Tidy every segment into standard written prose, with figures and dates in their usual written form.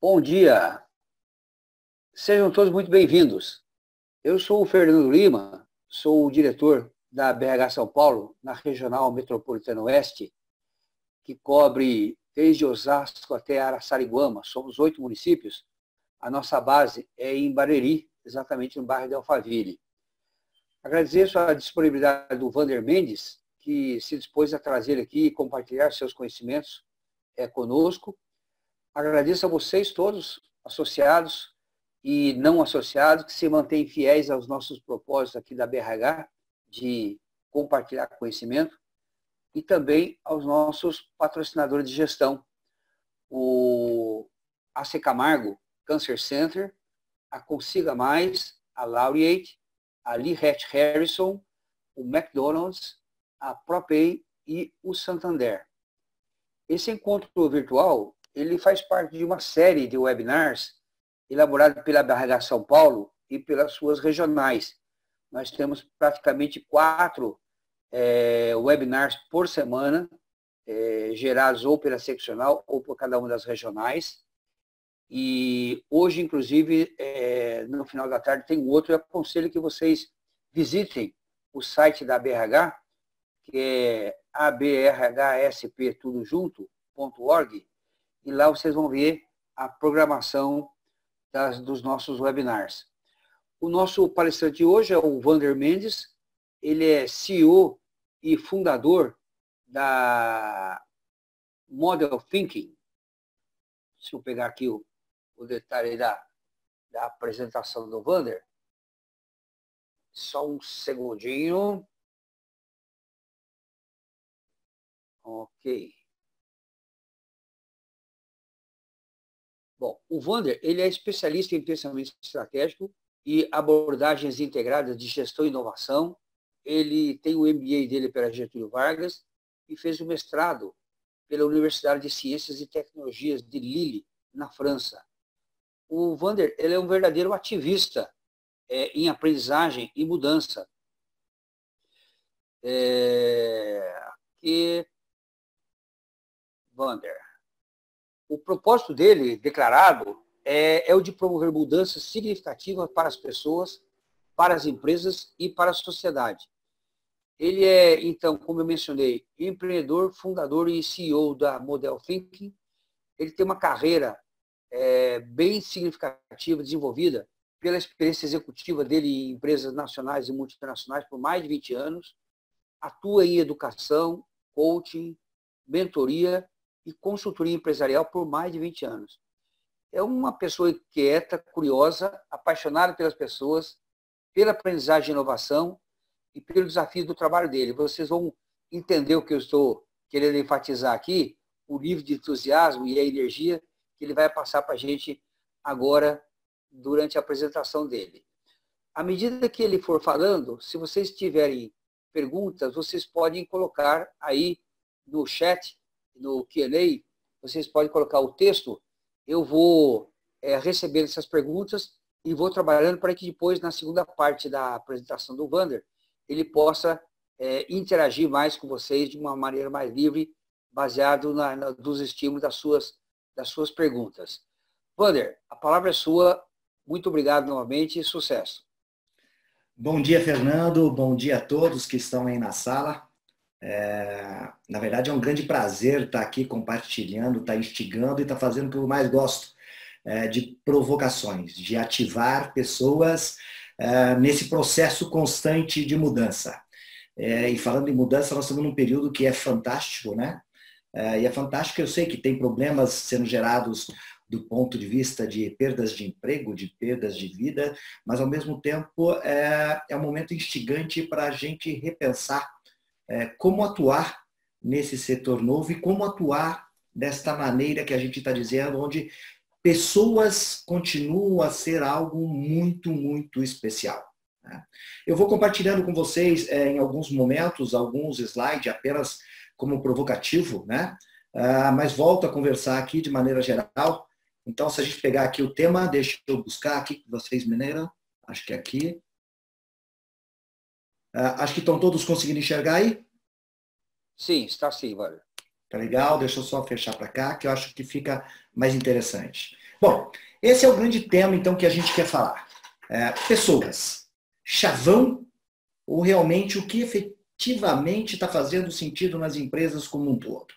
Bom dia, sejam todos muito bem-vindos. Eu sou o Fernando Lima, sou o diretor da BH São Paulo, na Regional Metropolitana Oeste, que cobre desde Osasco até Araçariguama. Somos 8 municípios. A nossa base é em Barueri, exatamente no bairro de Alphaville. Agradeço a disponibilidade do Vander Mendes, que se dispôs a trazer aqui e compartilhar seus conhecimentos conosco. Agradeço a vocês todos, associados e não associados, que se mantêm fiéis aos nossos propósitos aqui da BRH, de compartilhar conhecimento, e também aos nossos patrocinadores de gestão, o AC Camargo Cancer Center, a Consiga Mais, a Laureate, a Lee Hatch Harrison, o McDonald's, a ProPay e o Santander. Esse encontro virtual ele faz parte de uma série de webinars elaborada pela BRH São Paulo e pelas suas regionais. Nós temos praticamente 4 webinars por semana, gerados ou pela seccional ou por cada uma das regionais. E hoje, inclusive, no final da tarde, tem outro. Eu aconselho que vocês visitem o site da BRH, que é abrhsp.org, e lá vocês vão ver a programação dos nossos webinars. O nosso palestrante de hoje é o Vander Mendes, ele é CEO e fundador da Model Thinking. Deixa eu pegar aqui o detalhe da apresentação do Vander. Só um segundinho. Ok. Bom, o Vander ele é especialista em pensamento estratégico e abordagens integradas de gestão e inovação. Ele tem o MBA dele pela Getúlio Vargas e fez o mestrado pela Universidade de Ciências e Tecnologias de Lille, na França. O Vander ele é um verdadeiro ativista em aprendizagem e mudança. Vander. O propósito dele, declarado, é o de promover mudanças significativas para as pessoas, para as empresas e para a sociedade. Ele é, então, como eu mencionei, empreendedor, fundador e CEO da Model Thinking. Ele tem uma carreira bem significativa, desenvolvida pela experiência executiva dele em empresas nacionais e multinacionais por mais de 20 anos. Atua em educação, coaching, mentoria e consultoria empresarial por mais de 20 anos. É uma pessoa inquieta, curiosa, apaixonada pelas pessoas, pela aprendizagem e inovação e pelo desafio do trabalho dele. Vocês vão entender o que eu estou querendo enfatizar aqui, o nível de entusiasmo e a energia que ele vai passar para a gente agora, durante a apresentação dele. À medida que ele for falando, se vocês tiverem perguntas, vocês podem colocar aí no chat, no Q&A, vocês podem colocar o texto, eu vou recebendo essas perguntas e vou trabalhando para que depois, na segunda parte da apresentação do Vander, ele possa interagir mais com vocês de uma maneira mais livre, baseado dos estímulos das suas perguntas. Vander, a palavra é sua. Muito obrigado novamente e sucesso. Bom dia, Fernando. Bom dia a todos que estão aí na sala. Na verdade, é um grande prazer estar aqui compartilhando, estar instigando e estar fazendo o que eu mais gosto, de provocações, de ativar pessoas nesse processo constante de mudança. E falando em mudança, nós estamos num período que é fantástico, né? E é fantástico, eu sei que tem problemas sendo gerados do ponto de vista de perdas de emprego, de perdas de vida, mas ao mesmo tempo é um momento instigante para a gente repensar como atuar nesse setor novo e como atuar desta maneira que a gente está dizendo, onde pessoas continuam a ser algo muito, muito especial. Eu vou compartilhando com vocês em alguns momentos, alguns slides apenas como provocativo, né? Mas volto a conversar aqui de maneira geral. Então, se a gente pegar aqui o tema, deixa eu buscar aqui que vocês me leram. Acho que é aqui. Acho que estão todos conseguindo enxergar aí? Sim, está sim, Vander. Tá legal, deixa eu só fechar para cá, que eu acho que fica mais interessante. Bom, esse é o grande tema, então, que a gente quer falar. Pessoas, chavão ou realmente o que efetivamente está fazendo sentido nas empresas como um todo?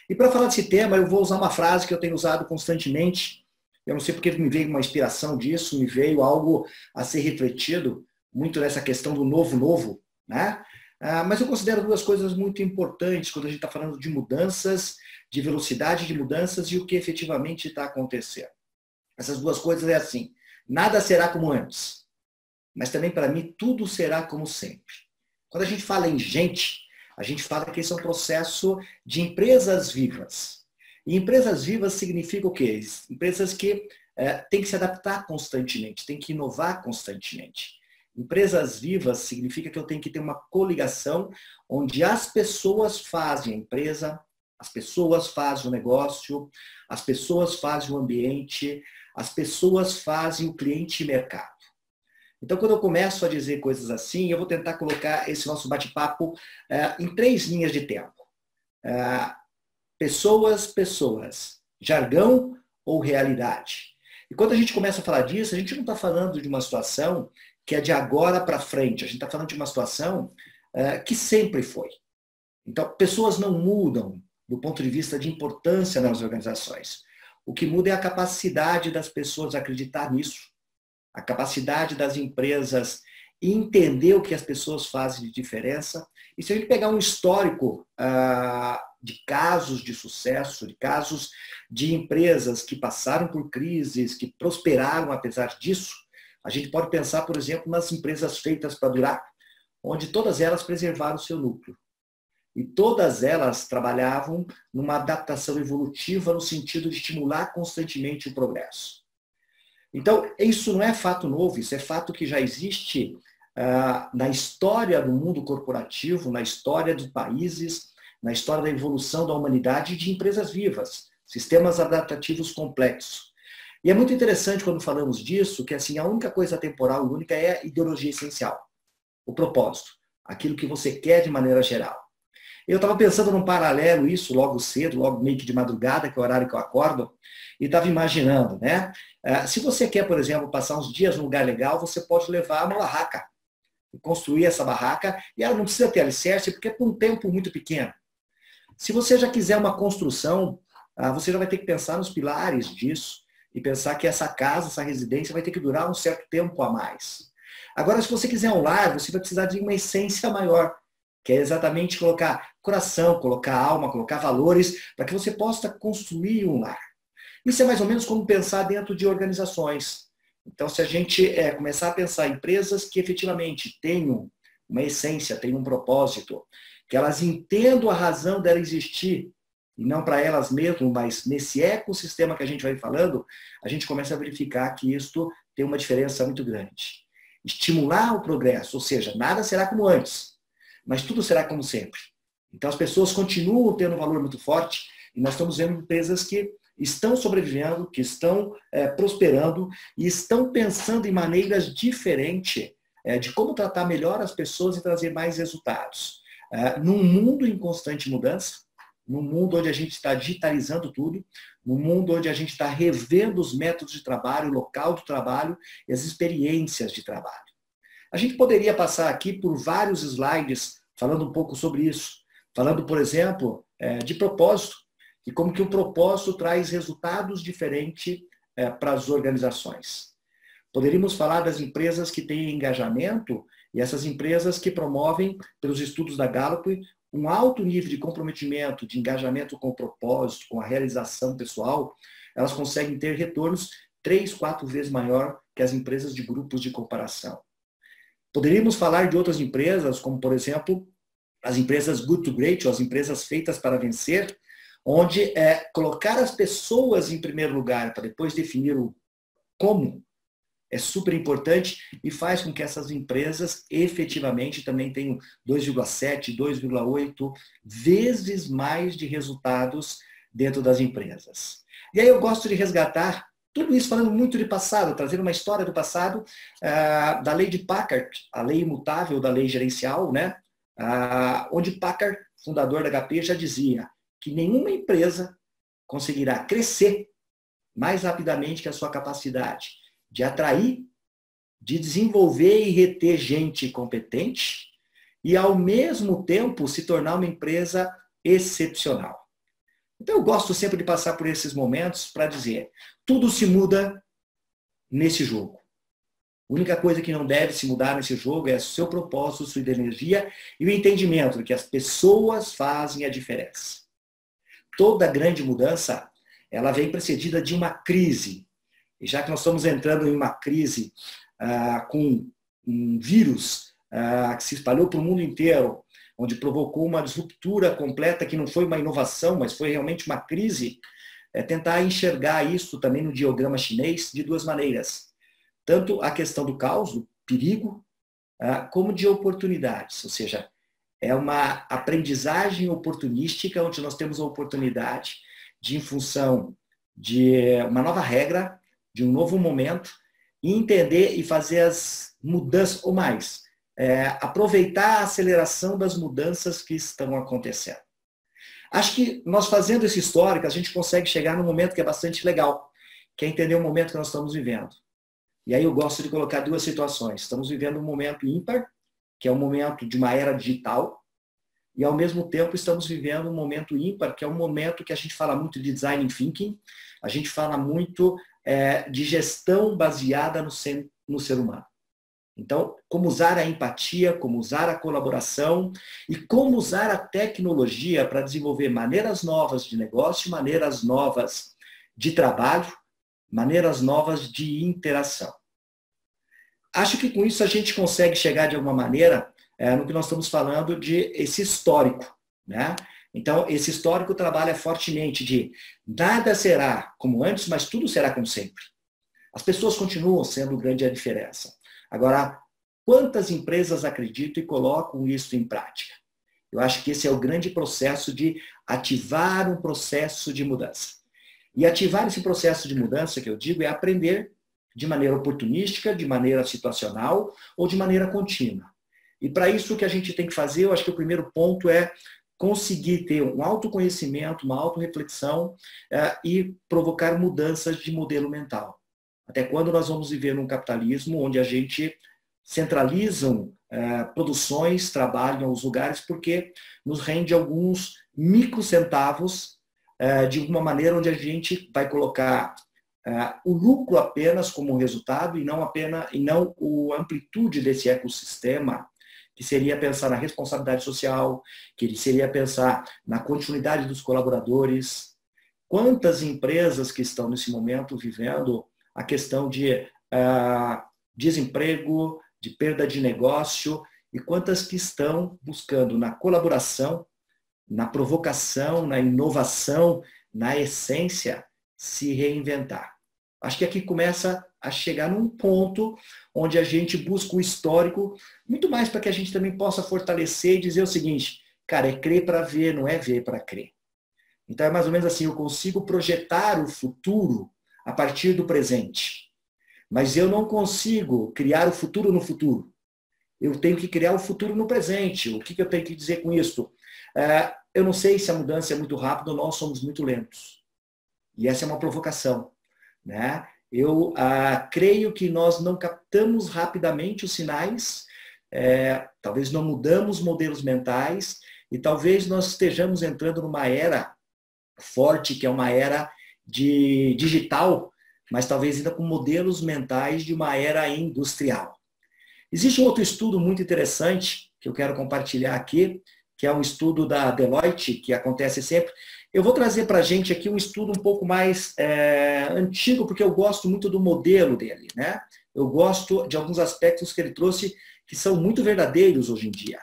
E para falar desse tema, eu vou usar uma frase que eu tenho usado constantemente. Eu não sei porque me veio uma inspiração disso, me veio algo a ser refletido muito nessa questão do novo, né? Mas eu considero duas coisas muito importantes quando a gente está falando de mudanças, de velocidade de mudanças e o que efetivamente está acontecendo. Essas duas coisas é assim, nada será como antes, mas também para mim tudo será como sempre. Quando a gente fala em gente, a gente fala que esse é um processo de empresas vivas. E empresas vivas significa o quê? Empresas que têm que se adaptar constantemente, têm que inovar constantemente. Empresas vivas significa que eu tenho que ter uma coligação onde as pessoas fazem a empresa, as pessoas fazem o negócio, as pessoas fazem o ambiente, as pessoas fazem o cliente e mercado. Então, quando eu começo a dizer coisas assim, eu vou tentar colocar esse nosso bate-papo em 3 linhas de tempo. Pessoas, jargão ou realidade. E quando a gente começa a falar disso, a gente não está falando de uma situação que é de agora para frente, a gente está falando de uma situação que sempre foi. Então, pessoas não mudam do ponto de vista de importância nas organizações. O que muda é a capacidade das pessoas acreditar nisso, a capacidade das empresas entender o que as pessoas fazem de diferença. E se a gente pegar um histórico de casos de sucesso, de casos de empresas que passaram por crises, que prosperaram apesar disso, a gente pode pensar, por exemplo, nas empresas feitas para durar, onde todas elas preservaram o seu núcleo. E todas elas trabalhavam numa adaptação evolutiva no sentido de estimular constantemente o progresso. Então, isso não é fato novo, isso é fato que já existe na história do mundo corporativo, na história dos países, na história da evolução da humanidade e de empresas vivas, sistemas adaptativos complexos. E é muito interessante quando falamos disso, que assim, a única coisa temporal e única é a ideologia essencial, o propósito, aquilo que você quer de maneira geral. Eu estava pensando num paralelo isso logo cedo, logo meio que de madrugada, que é o horário que eu acordo, e estava imaginando, né? Se você quer, por exemplo, passar uns dias num lugar legal, você pode levar uma barraca, construir essa barraca, e ela não precisa ter alicerce, porque é por um tempo muito pequeno. Se você já quiser uma construção, você já vai ter que pensar nos pilares disso, e pensar que essa casa, essa residência vai ter que durar um certo tempo a mais. Agora, se você quiser um lar, você vai precisar de uma essência maior, que é exatamente colocar coração, colocar alma, colocar valores, para que você possa construir um lar. Isso é mais ou menos como pensar dentro de organizações. Então, se a gente começar a pensar em empresas que efetivamente tenham uma essência, tenham um propósito, que elas entendam a razão dela existir, e não para elas mesmas, mas nesse ecossistema que a gente vai falando, a gente começa a verificar que isto tem uma diferença muito grande. Estimular o progresso, ou seja, nada será como antes, mas tudo será como sempre. Então as pessoas continuam tendo um valor muito forte e nós estamos vendo empresas que estão sobrevivendo, que estão prosperando e estão pensando em maneiras diferentes de como tratar melhor as pessoas e trazer mais resultados. Num mundo em constante mudança, num mundo onde a gente está digitalizando tudo, num mundo onde a gente está revendo os métodos de trabalho, o local do trabalho e as experiências de trabalho. A gente poderia passar aqui por vários slides falando um pouco sobre isso, falando, por exemplo, de propósito, e como que o propósito traz resultados diferentes para as organizações. Poderíamos falar das empresas que têm engajamento e essas empresas que promovem, pelos estudos da Gallup, um alto nível de comprometimento, de engajamento com o propósito, com a realização pessoal, elas conseguem ter retornos 3, 4 vezes maior que as empresas de grupos de comparação. Poderíamos falar de outras empresas, como, por exemplo, as empresas good to great, ou as empresas feitas para vencer, onde colocar as pessoas em primeiro lugar, para depois definir o como, é super importante e faz com que essas empresas efetivamente também tenham 2,7, 2,8 vezes mais de resultados dentro das empresas. E aí eu gosto de resgatar tudo isso falando muito de passado, trazendo uma história do passado, da lei de Packard, a lei imutável da lei gerencial, né? Onde Packard, fundador da HP, já dizia que nenhuma empresa conseguirá crescer mais rapidamente que a sua capacidade de atrair, de desenvolver e reter gente competente e, ao mesmo tempo, se tornar uma empresa excepcional. Então, eu gosto sempre de passar por esses momentos para dizer, tudo se muda nesse jogo. A única coisa que não deve se mudar nesse jogo é o seu propósito, sua energia e o entendimento de que as pessoas fazem a diferença. Toda grande mudança, ela vem precedida de uma crise. E já que nós estamos entrando em uma crise com um vírus que se espalhou para o mundo inteiro, onde provocou uma disruptura completa, que não foi uma inovação, mas foi realmente uma crise, é tentar enxergar isso também no diagrama chinês de duas maneiras. Tanto a questão do caos, do perigo, como de oportunidades. Ou seja, é uma aprendizagem oportunística, onde nós temos a oportunidade de, em função de uma nova regra, de um novo momento, entender e fazer as mudanças, ou mais, aproveitar a aceleração das mudanças que estão acontecendo. Acho que nós fazendo esse histórico, a gente consegue chegar num momento que é bastante legal, que é entender o momento que nós estamos vivendo. E aí eu gosto de colocar duas situações. Estamos vivendo um momento ímpar, que é um momento de uma era digital, e ao mesmo tempo estamos vivendo um momento ímpar, que é um momento que a gente fala muito de design thinking, a gente fala muito de gestão baseada no ser humano. Então, como usar a empatia, como usar a colaboração e como usar a tecnologia para desenvolver maneiras novas de negócio, maneiras novas de trabalho, maneiras novas de interação. Acho que com isso a gente consegue chegar de alguma maneira no que nós estamos falando de esse histórico, né? Então, esse histórico trabalha fortemente de nada será como antes, mas tudo será como sempre. As pessoas continuam sendo grande a diferença. Agora, quantas empresas acreditam e colocam isso em prática? Eu acho que esse é o grande processo de ativar um processo de mudança. E ativar esse processo de mudança, que eu digo, é aprender de maneira oportunística, de maneira situacional ou de maneira contínua. E para isso o que a gente tem que fazer, eu acho que o primeiro ponto é conseguir ter um autoconhecimento, uma autorreflexão e provocar mudanças de modelo mental. Até quando nós vamos viver num capitalismo onde a gente centralizam produções, trabalho em alguns lugares, porque nos rende alguns microcentavos de alguma maneira onde a gente vai colocar o lucro apenas como resultado e não a amplitude desse ecossistema, que seria pensar na responsabilidade social, que seria pensar na continuidade dos colaboradores. Quantas empresas que estão nesse momento vivendo a questão de desemprego, de perda de negócio, e quantas que estão buscando na colaboração, na provocação, na inovação, na essência, se reinventar. Acho que aqui começa a chegar num ponto onde a gente busca o histórico, muito mais para que a gente também possa fortalecer e dizer o seguinte, cara, é crer para ver, não é ver para crer. Então é mais ou menos assim, eu consigo projetar o futuro a partir do presente, mas eu não consigo criar o futuro no futuro. Eu tenho que criar o futuro no presente. O que eu tenho que dizer com isso? Eu não sei se a mudança é muito rápida ou nós somos muito lentos. E essa é uma provocação, né? Eu creio que nós não captamos rapidamente os sinais, talvez não mudamos modelos mentais e talvez nós estejamos entrando numa era forte, que é uma era de digital, mas talvez ainda com modelos mentais de uma era industrial. Existe um outro estudo muito interessante que eu quero compartilhar aqui, que é um estudo da Deloitte, que acontece sempre. Eu vou trazer para a gente aqui um estudo um pouco mais antigo, porque eu gosto muito do modelo dele, né? Eu gosto de alguns aspectos que ele trouxe que são muito verdadeiros hoje em dia.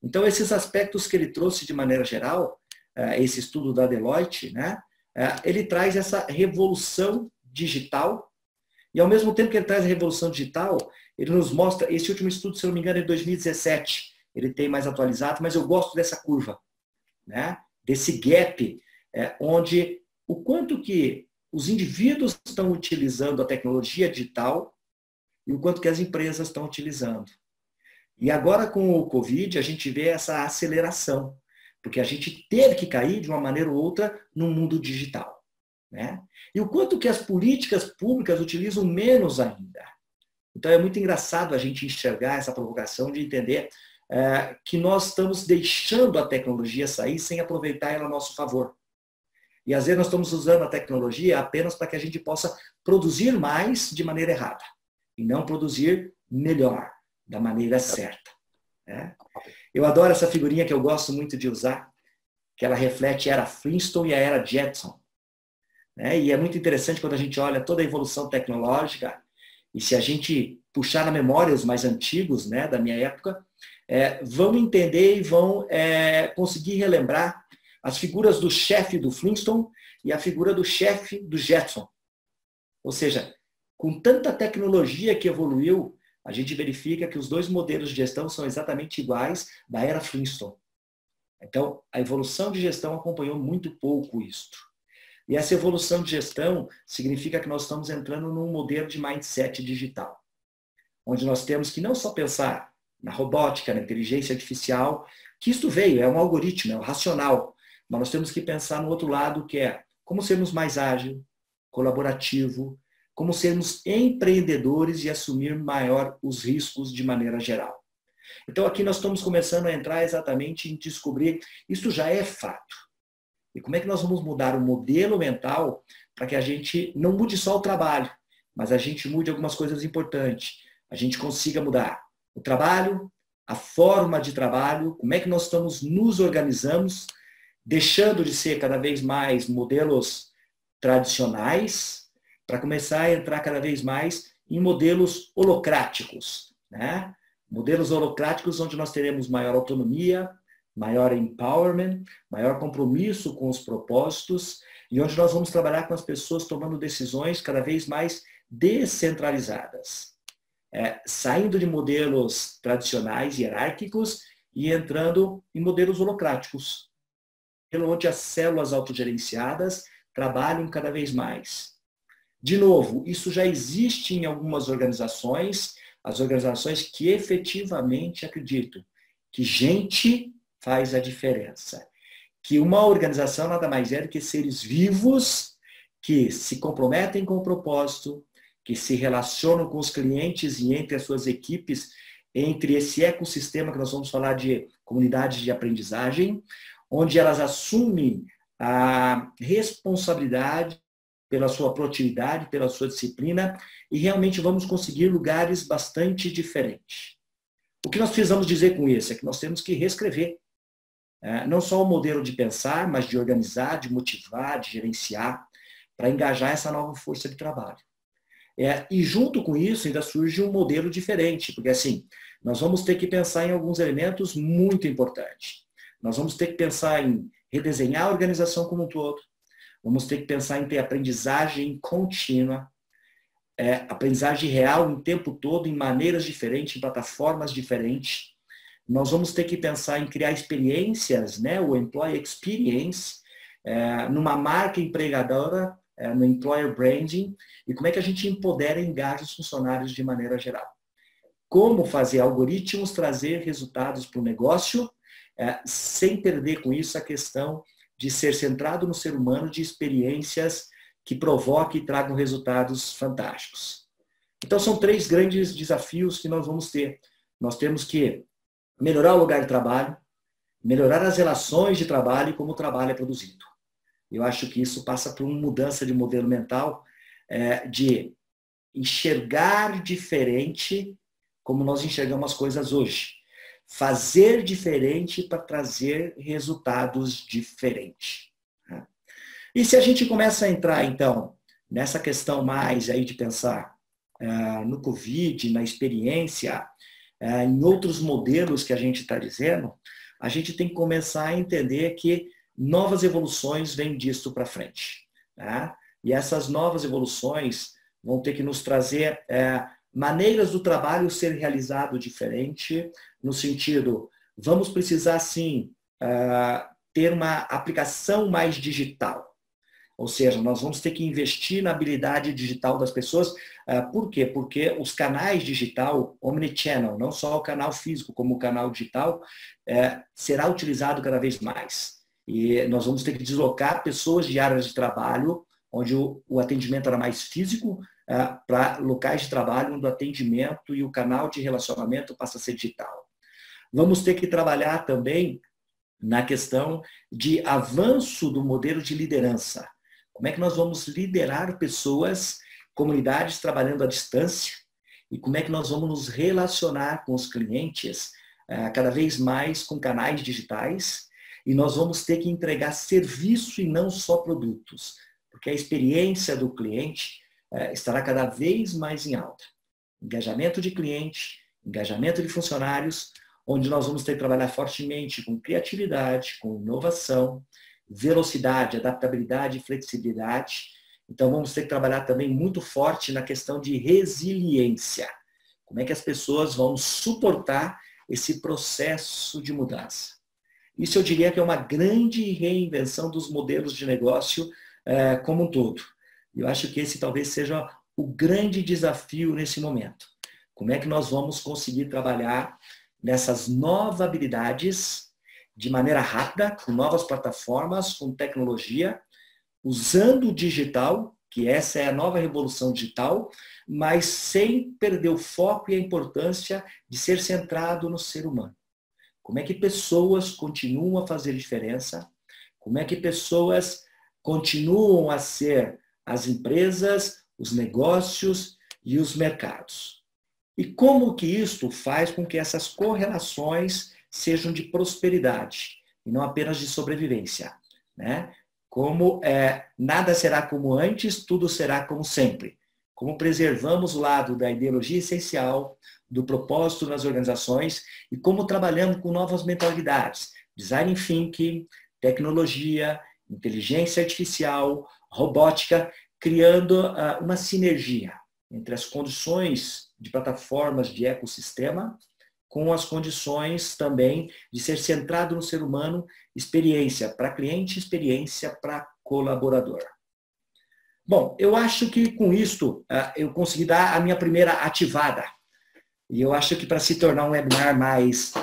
Então, esses aspectos que ele trouxe de maneira geral, esse estudo da Deloitte, né? Ele traz essa revolução digital e, ao mesmo tempo que ele traz a revolução digital, ele nos mostra, esse último estudo, se eu não me engano, é de 2017, ele tem mais atualizado, mas eu gosto dessa curva, né? Desse gap, onde o quanto que os indivíduos estão utilizando a tecnologia digital e o quanto que as empresas estão utilizando. E agora com o Covid, a gente vê essa aceleração, porque a gente teve que cair de uma maneira ou outra no mundo digital. né? E o quanto que as políticas públicas utilizam menos ainda. Então é muito engraçado a gente enxergar essa provocação de entender que nós estamos deixando a tecnologia sair sem aproveitar ela a nosso favor. E às vezes nós estamos usando a tecnologia apenas para que a gente possa produzir mais de maneira errada e não produzir melhor, da maneira certa, né? Eu adoro essa figurinha que eu gosto muito de usar, que ela reflete a era Flintstone e a era Jetson, né? E é muito interessante quando a gente olha toda a evolução tecnológica, e se a gente puxar na memória os mais antigos, né, da minha época, vão entender e vão conseguir relembrar as figuras do chefe do Flintstone e a figura do chefe do Jetson. Ou seja, com tanta tecnologia que evoluiu, a gente verifica que os dois modelos de gestão são exatamente iguais da era Flintstone. Então, a evolução de gestão acompanhou muito pouco isto. E essa evolução de gestão significa que nós estamos entrando num modelo de mindset digital, onde nós temos que não só pensar na robótica, na inteligência artificial, que isto veio, é um algoritmo, é um racional, mas nós temos que pensar no outro lado, que é como sermos mais ágil, colaborativo, como sermos empreendedores e assumir maior os riscos de maneira geral. Então aqui nós estamos começando a entrar exatamente em descobrir, isto já é fato. E como é que nós vamos mudar o modelo mental para que a gente não mude só o trabalho, mas a gente mude algumas coisas importantes. A gente consiga mudar o trabalho, a forma de trabalho, como é que nós estamos nos organizamos, deixando de ser cada vez mais modelos tradicionais, para começar a entrar cada vez mais em modelos holocráticos, né? Modelos holocráticos onde nós teremos maior autonomia, maior empowerment, maior compromisso com os propósitos e onde nós vamos trabalhar com as pessoas tomando decisões cada vez mais descentralizadas. Saindo de modelos tradicionais, hierárquicos e entrando em modelos holocráticos, onde as células autogerenciadas trabalham cada vez mais. De novo, isso já existe em algumas organizações, as organizações que efetivamente acreditam que gente faz a diferença. Que uma organização nada mais é do que seres vivos que se comprometem com o propósito, que se relacionam com os clientes e entre as suas equipes, entre esse ecossistema que nós vamos falar de comunidade de aprendizagem, onde elas assumem a responsabilidade pela sua produtividade, pela sua disciplina, e realmente vamos conseguir lugares bastante diferentes. O que nós precisamos dizer com isso é que nós temos que reescrever não só o modelo de pensar, mas de organizar, de motivar, de gerenciar, para engajar essa nova força de trabalho. E junto com isso ainda surge um modelo diferente, porque assim, nós vamos ter que pensar em alguns elementos muito importantes. Nós vamos ter que pensar em redesenhar a organização como um todo, vamos ter que pensar em ter aprendizagem contínua, aprendizagem real em tempo todo, em maneiras diferentes, em plataformas diferentes. Nós vamos ter que pensar em criar experiências, né, o Employee Experience, numa marca empregadora, no Employer Branding, e como é que a gente empodera e engaja os funcionários de maneira geral. Como fazer algoritmos trazer resultados para o negócio, sem perder com isso a questão de ser centrado no ser humano, de experiências que provoquem e tragam resultados fantásticos. Então são 3 grandes desafios que nós vamos ter. Nós temos que melhorar o lugar de trabalho, melhorar as relações de trabalho e como o trabalho é produzido. Eu acho que isso passa por uma mudança de modelo mental, de enxergar diferente como nós enxergamos as coisas hoje. Fazer diferente para trazer resultados diferentes. E se a gente começa a entrar, então, nessa questão mais aí de pensar no Covid, na experiência, em outros modelos que a gente está dizendo, a gente tem que começar a entender que novas evoluções vêm disso para frente. Tá? E essas novas evoluções vão ter que nos trazer maneiras do trabalho ser realizado diferente, no sentido, vamos precisar sim ter uma aplicação mais digital. Ou seja, nós vamos ter que investir na habilidade digital das pessoas. Por quê? Porque os canais digital, omnichannel, não só o canal físico, como o canal digital, será utilizado cada vez mais. E nós vamos ter que deslocar pessoas de áreas de trabalho onde o atendimento era mais físico, para locais de trabalho onde o atendimento e o canal de relacionamento passa a ser digital. Vamos ter que trabalhar também na questão de avanço do modelo de liderança. Como é que nós vamos liderar pessoas, comunidades trabalhando à distância, e como é que nós vamos nos relacionar com os clientes cada vez mais com canais digitais, e nós vamos ter que entregar serviço e não só produtos, porque a experiência do cliente estará cada vez mais em alta. Engajamento de cliente, engajamento de funcionários, onde nós vamos ter que trabalhar fortemente com criatividade, com inovação, velocidade, adaptabilidade e flexibilidade. Então vamos ter que trabalhar também muito forte na questão de resiliência. Como é que as pessoas vão suportar esse processo de mudança? Isso eu diria que é uma grande reinvenção dos modelos de negócio como um todo. Eu acho que esse talvez seja o grande desafio nesse momento. Como é que nós vamos conseguir trabalhar nessas novas habilidades de maneira rápida, com novas plataformas, com tecnologia, usando o digital, que essa é a nova revolução digital, mas sem perder o foco e a importância de ser centrado no ser humano. Como é que pessoas continuam a fazer diferença? Como é que pessoas continuam a ser as empresas, os negócios e os mercados? E como que isto faz com que essas correlações sejam de prosperidade e não apenas de sobrevivência, né? Como nada será como antes, tudo será como sempre. Como preservamos o lado da ideologia essencial, do propósito nas organizações e como trabalhamos com novas mentalidades, design thinking, tecnologia, inteligência artificial, robótica, criando uma sinergia entre as condições de plataformas de ecossistema com as condições também de ser centrado no ser humano, experiência para cliente, experiência para colaborador. Bom, eu acho que com isto eu consegui dar a minha primeira ativada. E eu acho que para se tornar um webinar mais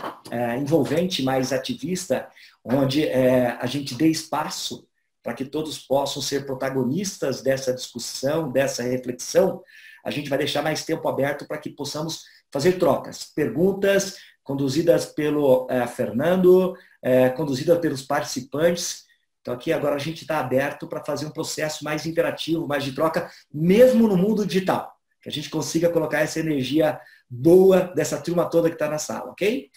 envolvente, mais ativista, onde a gente dê espaço para que todos possam ser protagonistas dessa discussão, dessa reflexão, a gente vai deixar mais tempo aberto para que possamos fazer trocas, perguntas conduzidas pelo Fernando, conduzidas pelos participantes. Então aqui agora a gente está aberto para fazer um processo mais interativo, mais de troca, mesmo no mundo digital. Que a gente consiga colocar essa energia boa dessa turma toda que está na sala, ok?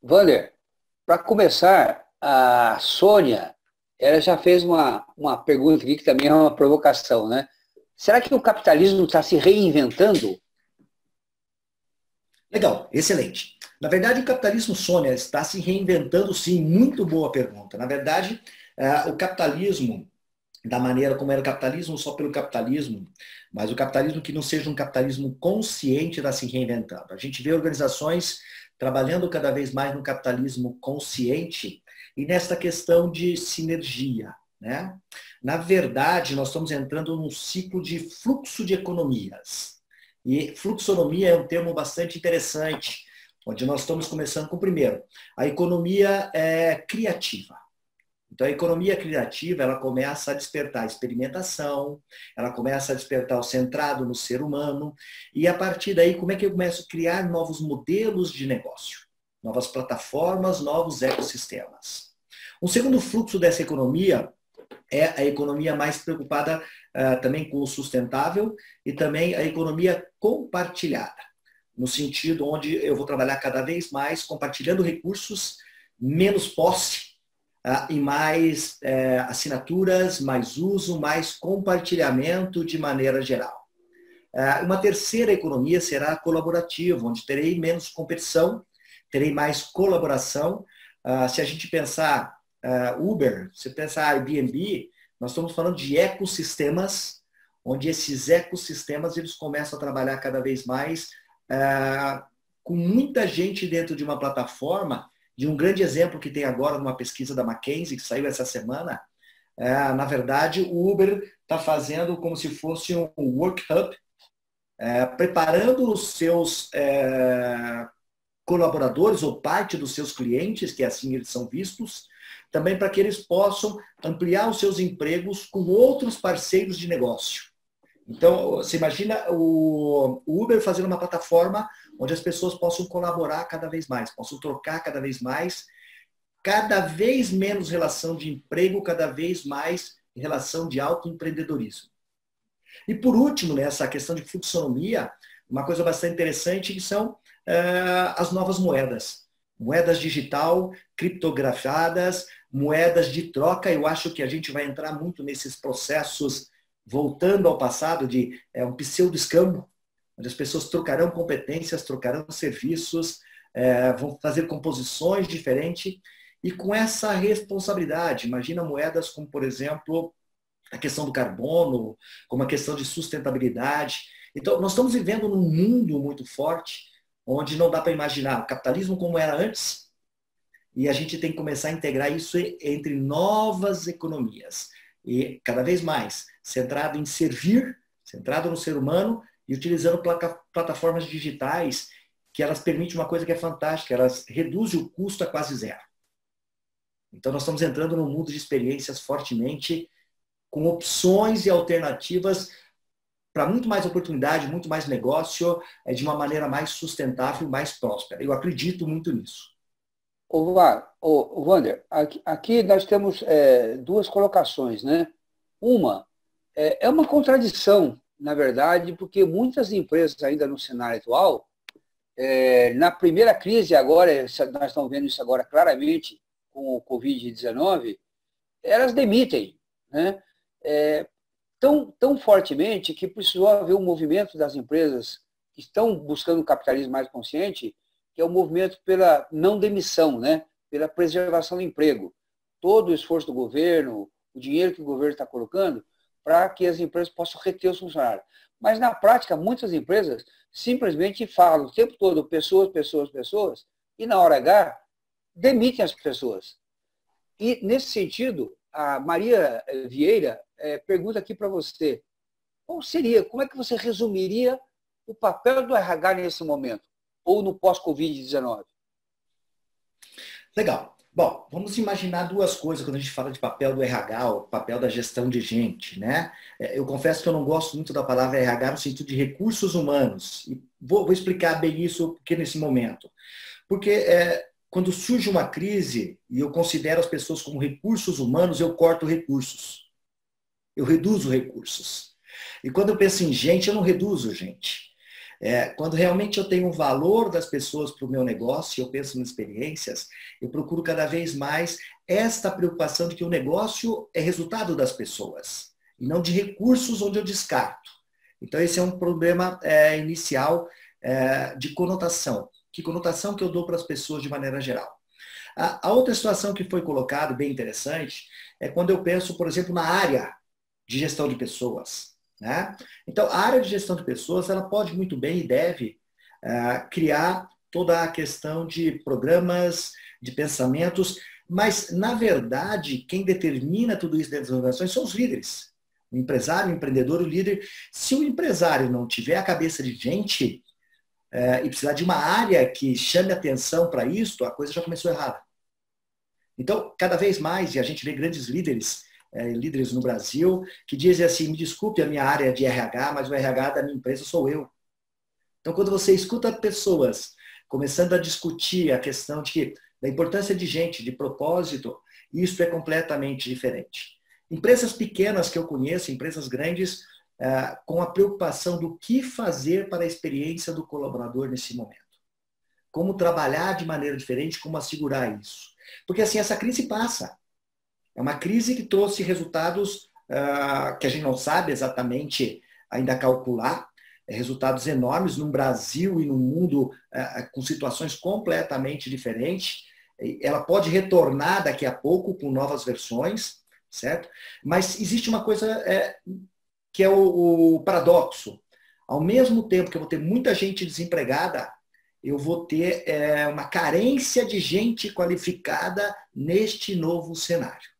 Wander, para começar, a Sônia, ela já fez uma pergunta aqui que também é uma provocação, né? Será que o capitalismo está se reinventando? Legal, excelente. Na verdade, o capitalismo, Sônia, está se reinventando, sim. Muito boa pergunta. Na verdade, o capitalismo, da maneira como era o capitalismo, só pelo capitalismo, mas o capitalismo que não seja um capitalismo consciente está se reinventando. A gente vê organizações trabalhando cada vez mais no capitalismo consciente e nesta questão de sinergia, né? Na verdade, nós estamos entrando num ciclo de fluxo de economias. E fluxonomia é um termo bastante interessante, onde nós estamos começando com, primeiro, a economia criativa. Então, a economia criativa, ela começa a despertar a experimentação, ela começa a despertar o centrado no ser humano, e a partir daí, como é que eu começo a criar novos modelos de negócio, novas plataformas, novos ecossistemas. Um segundo fluxo dessa economia é a economia mais preocupada também com o sustentável e também a economia compartilhada, no sentido onde eu vou trabalhar cada vez mais compartilhando recursos, menos posse e mais assinaturas, mais uso, mais compartilhamento de maneira geral. Uma terceira economia será a colaborativa, onde terei menos competição, terei mais colaboração. Se a gente pensar Uber, se pensar Airbnb, nós estamos falando de ecossistemas, onde esses ecossistemas eles começam a trabalhar cada vez mais com muita gente dentro de uma plataforma. De um grande exemplo que tem agora numa pesquisa da McKinsey, que saiu essa semana, na verdade, o Uber está fazendo como se fosse um work hub, preparando os seus colaboradores ou parte dos seus clientes, que assim eles são vistos, também para que eles possam ampliar os seus empregos com outros parceiros de negócio. Então, você imagina o Uber fazendo uma plataforma onde as pessoas possam colaborar cada vez mais, possam trocar cada vez menos relação de emprego, cada vez mais relação de autoempreendedorismo. E por último, nessa questão de fluxonomia, uma coisa bastante interessante que são as novas moedas. Moedas digital, criptografadas, moedas de troca. Eu acho que a gente vai entrar muito nesses processos, voltando ao passado, de um pseudo-escambo, onde as pessoas trocarão competências, trocarão serviços, vão fazer composições diferentes. E com essa responsabilidade, imagina moedas como, por exemplo, a questão do carbono, como a questão de sustentabilidade. Então, nós estamos vivendo num mundo muito forte, onde não dá para imaginar o capitalismo como era antes, e a gente tem que começar a integrar isso entre novas economias. E cada vez mais centrado em servir, centrado no ser humano e utilizando plataformas digitais que elas permitem uma coisa que é fantástica, elas reduzem o custo a quase zero. Então, nós estamos entrando num mundo de experiências fortemente, com opções e alternativas para muito mais oportunidade, muito mais negócio, de uma maneira mais sustentável, mais próspera. Eu acredito muito nisso. Wander, aqui nós temos duas colocações, né? Uma, é uma contradição, na verdade, porque muitas empresas ainda no cenário atual, na primeira crise, agora, nós estamos vendo isso agora claramente, com o Covid-19, elas demitem, né? Tão fortemente que precisou haver um movimento das empresas que estão buscando um capitalismo mais consciente, que é o movimento pela não demissão, né? Pela preservação do emprego. Todo o esforço do governo, o dinheiro que o governo está colocando, para que as empresas possam reter os funcionários. Mas, na prática, muitas empresas simplesmente falam o tempo todo pessoas, pessoas, pessoas, e na hora H, demitem as pessoas. E, nesse sentido, a Maria Vieira pergunta aqui para você, como é que você resumiria o papel do RH nesse momento, ou no pós-Covid-19? Legal. Bom, vamos imaginar duas coisas quando a gente fala de papel do RH, o papel da gestão de gente, né? Eu confesso que eu não gosto muito da palavra RH no sentido de recursos humanos. E vou explicar bem isso porque nesse momento. Porque quando surge uma crise e eu considero as pessoas como recursos humanos, eu corto recursos. Eu reduzo recursos. E quando eu penso em gente, eu não reduzo gente. Quando realmente eu tenho um valor das pessoas para o meu negócio, eu penso em experiências, eu procuro cada vez mais esta preocupação de que o negócio é resultado das pessoas, e não de recursos onde eu descarto. Então, esse é um problema inicial de conotação. Que conotação que eu dou para as pessoas de maneira geral? A outra situação que foi colocada, bem interessante, é quando eu penso, por exemplo, na área de gestão de pessoas. Né? Então, a área de gestão de pessoas, ela pode muito bem e deve criar toda a questão de programas, de pensamentos, mas, na verdade, quem determina tudo isso dentro das organizações são os líderes. O empresário, o empreendedor, o líder. Se o empresário não tiver a cabeça de gente e precisar de uma área que chame atenção para isso, a coisa já começou errada. Então, cada vez mais, e a gente vê grandes líderes no Brasil, que dizem assim, me desculpe a minha área de RH, mas o RH da minha empresa sou eu. Então, quando você escuta pessoas começando a discutir a questão da importância de gente, de propósito, isso é completamente diferente. Empresas pequenas que eu conheço, empresas grandes, com a preocupação do que fazer para a experiência do colaborador nesse momento. Como trabalhar de maneira diferente, como assegurar isso. Porque assim, essa crise passa. É uma crise que trouxe resultados que a gente não sabe exatamente ainda calcular, resultados enormes no Brasil e no mundo com situações completamente diferentes. Ela pode retornar daqui a pouco com novas versões, certo? Mas existe uma coisa que é o paradoxo. Ao mesmo tempo que eu vou ter muita gente desempregada, eu vou ter uma carência de gente qualificada neste novo cenário.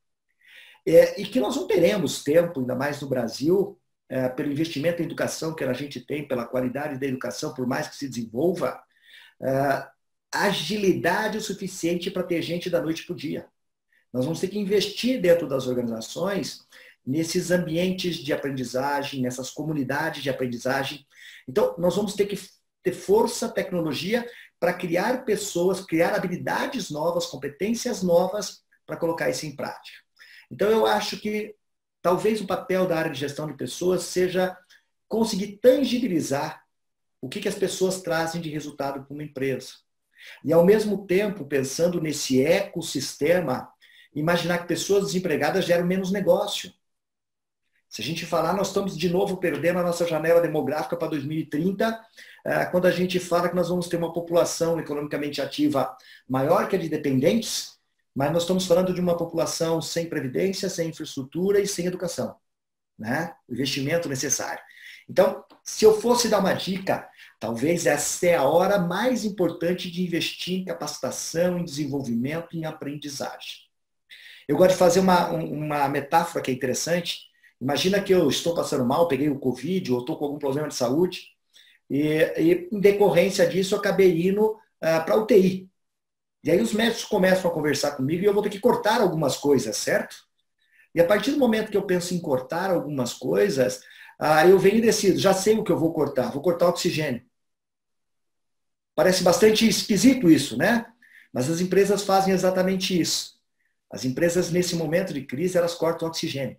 E que nós não teremos tempo, ainda mais no Brasil, pelo investimento em educação que a gente tem, pela qualidade da educação, por mais que se desenvolva, agilidade o suficiente para ter gente da noite para o dia. Nós vamos ter que investir dentro das organizações nesses ambientes de aprendizagem, nessas comunidades de aprendizagem. Então, nós vamos ter que ter força, tecnologia para criar pessoas, criar habilidades novas, competências novas para colocar isso em prática. Então, eu acho que talvez o papel da área de gestão de pessoas seja conseguir tangibilizar o que as pessoas trazem de resultado para uma empresa. E, ao mesmo tempo, pensando nesse ecossistema, imaginar que pessoas desempregadas geram menos negócio. Se a gente falar, nós estamos de novo perdendo a nossa janela demográfica para 2030, quando a gente fala que nós vamos ter uma população economicamente ativa maior que a de dependentes, mas nós estamos falando de uma população sem previdência, sem infraestrutura e sem educação, né? O investimento necessário. Então, se eu fosse dar uma dica, talvez essa é a hora mais importante de investir em capacitação, em desenvolvimento, em aprendizagem. Eu gosto de fazer uma metáfora que é interessante. Imagina que eu estou passando mal, peguei o Covid, ou estou com algum problema de saúde, e em decorrência disso eu acabei indo para a UTI. E aí os médicos começam a conversar comigo e eu vou ter que cortar algumas coisas, certo? E a partir do momento que eu penso em cortar algumas coisas, eu venho e decido, já sei o que eu vou cortar o oxigênio. Parece bastante esquisito isso, né? Mas as empresas fazem exatamente isso. As empresas, nesse momento de crise, elas cortam o oxigênio.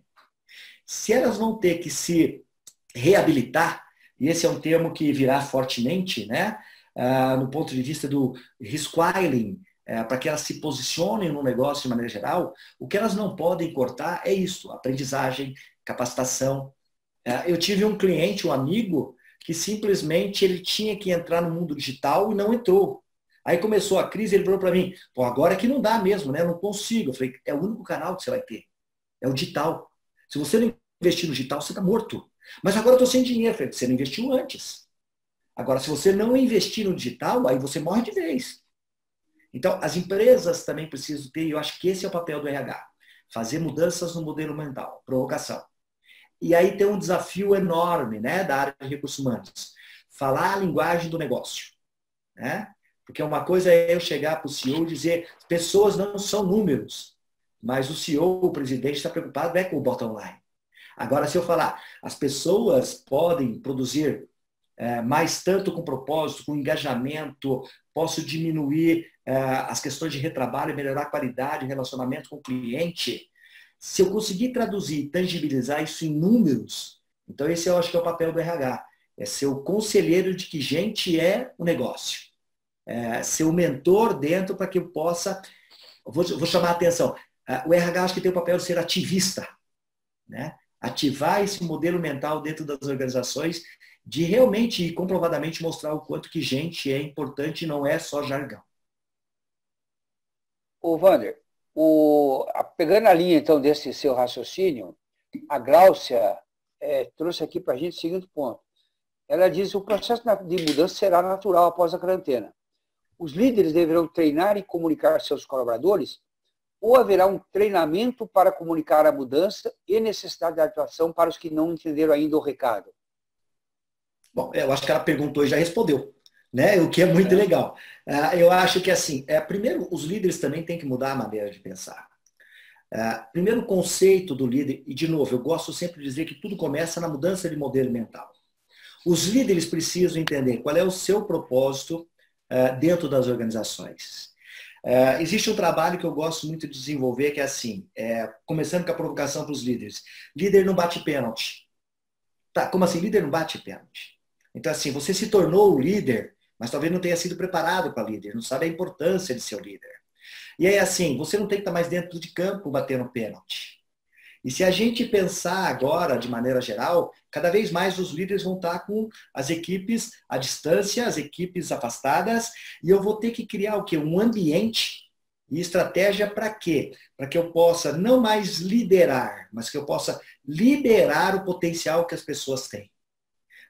Se elas vão ter que se reabilitar, e esse é um termo que virá fortemente, né, no ponto de vista do reskilling, para que elas se posicionem no negócio de maneira geral, o que elas não podem cortar é isso, aprendizagem, capacitação. Eu tive um cliente, um amigo, que simplesmente ele tinha que entrar no mundo digital e não entrou. Aí começou a crise, ele falou para mim, pô, agora é que não dá mesmo, né? Eu não consigo. Eu falei, é o único canal que você vai ter. É o digital. Se você não investir no digital, você está morto. Mas agora eu estou sem dinheiro. Eu falei, você não investiu antes. Agora, se você não investir no digital, aí você morre de vez. Então, as empresas também precisam ter, e eu acho que esse é o papel do RH, fazer mudanças no modelo mental, provocação. E aí tem um desafio enorme, né, da área de recursos humanos. Falar a linguagem do negócio, né? Porque uma coisa é eu chegar para o CEO e dizer pessoas não são números, mas o CEO, o presidente, está preocupado com o bottom line. Agora, se eu falar, as pessoas podem produzir mais tanto com propósito, com engajamento, posso diminuir as questões de retrabalho, melhorar a qualidade, relacionamento com o cliente. Se eu conseguir traduzir e tangibilizar isso em números, então esse eu acho que é o papel do RH. É ser o conselheiro de que gente é o negócio. Ser o mentor dentro para que eu possa... Vou chamar a atenção. O RH acho que tem o papel de ser ativista, né? Ativar esse modelo mental dentro das organizações de realmente e comprovadamente mostrar o quanto que gente é importante e não é só jargão. Ô, Wander, pegando a linha, então, desse seu raciocínio, a Gláucia trouxe aqui para a gente o seguinte ponto. Ela diz que o processo de mudança será natural após a quarentena. Os líderes deverão treinar e comunicar seus colaboradores ou haverá um treinamento para comunicar a mudança e necessidade de atuação para os que não entenderam ainda o recado? Bom, eu acho que ela perguntou e já respondeu, né? O que é muito legal. Eu acho que, assim, primeiro, os líderes também têm que mudar a maneira de pensar. Primeiro, o conceito do líder, e de novo, eu gosto sempre de dizer que tudo começa na mudança de modelo mental. Os líderes precisam entender qual é o seu propósito dentro das organizações. Existe um trabalho que eu gosto muito de desenvolver, que é assim, começando com a provocação para os líderes. Líder não bate pênalti. Tá, como assim? Líder não bate pênalti. Então, assim, você se tornou o líder, mas talvez não tenha sido preparado para líder, não sabe a importância de ser o líder. E aí, assim, você não tem que estar mais dentro de campo batendo pênalti. E se a gente pensar agora, de maneira geral, cada vez mais os líderes vão estar com as equipes à distância, as equipes afastadas, e eu vou ter que criar o quê? Um ambiente e estratégia para quê? Para que eu possa não mais liderar, mas que eu possa liberar o potencial que as pessoas têm.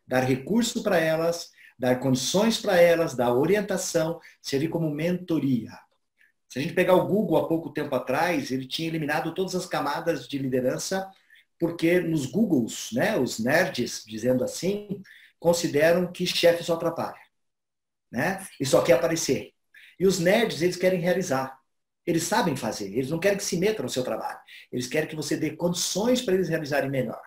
Dar recurso para elas, dar condições para elas, dar orientação, servir como mentoria. Se a gente pegar o Google há pouco tempo atrás, ele tinha eliminado todas as camadas de liderança, porque nos Googles, né, os nerds, dizendo assim, consideram que chefe só atrapalha, né? E só quer aparecer. E os nerds, eles querem realizar. Eles sabem fazer, eles não querem que se metam no seu trabalho. Eles querem que você dê condições para eles realizarem melhor.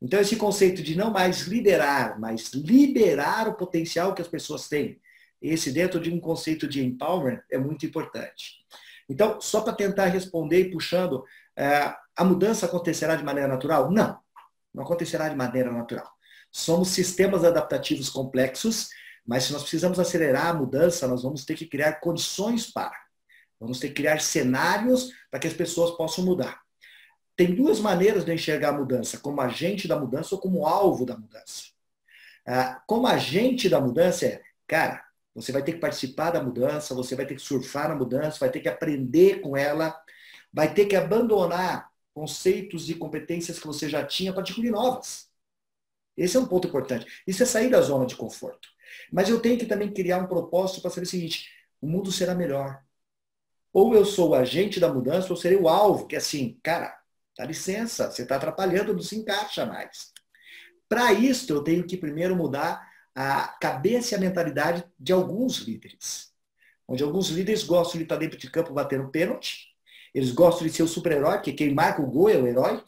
Então, esse conceito de não mais liderar, mas liberar o potencial que as pessoas têm, esse dentro de um conceito de empowerment é muito importante. Então, só para tentar responder e puxando, a mudança acontecerá de maneira natural? Não, não acontecerá de maneira natural. Somos sistemas adaptativos complexos, mas se nós precisamos acelerar a mudança, nós vamos ter que criar condições para. Vamos ter que criar cenários para que as pessoas possam mudar. Tem duas maneiras de enxergar a mudança, como agente da mudança ou como alvo da mudança. Como agente da mudança cara, você vai ter que participar da mudança, você vai ter que surfar na mudança, vai ter que aprender com ela, vai ter que abandonar conceitos e competências que você já tinha para adquirir novas. Esse é um ponto importante. Isso é sair da zona de conforto. Mas eu tenho que também criar um propósito para saber o seguinte, o mundo será melhor. Ou eu sou o agente da mudança, ou serei o alvo, que é assim, cara, dá licença, você está atrapalhando, não se encaixa mais. Para isso, eu tenho que primeiro mudar a cabeça e a mentalidade de alguns líderes. Onde alguns líderes gostam de estar dentro de campo batendo pênalti, eles gostam de ser o super-herói, que quem marca o gol é o herói,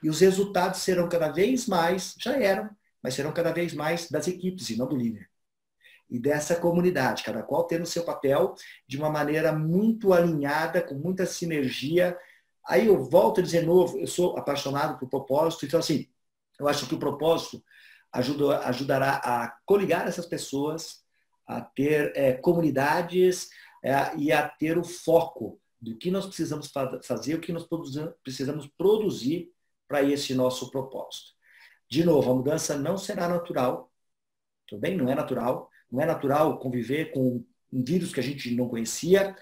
e os resultados serão cada vez mais, já eram, mas serão cada vez mais das equipes e não do líder. E dessa comunidade, cada qual tendo o seu papel de uma maneira muito alinhada, com muita sinergia. Aí eu volto a dizer de novo, eu sou apaixonado por propósito, então assim, eu acho que o propósito ajudará a coligar essas pessoas, a ter comunidades e a ter o foco do que nós precisamos fazer, o que nós precisamos produzir para esse nosso propósito. De novo, a mudança não será natural, tudo bem? Não é natural. Não é natural conviver com um vírus que a gente não conhecia,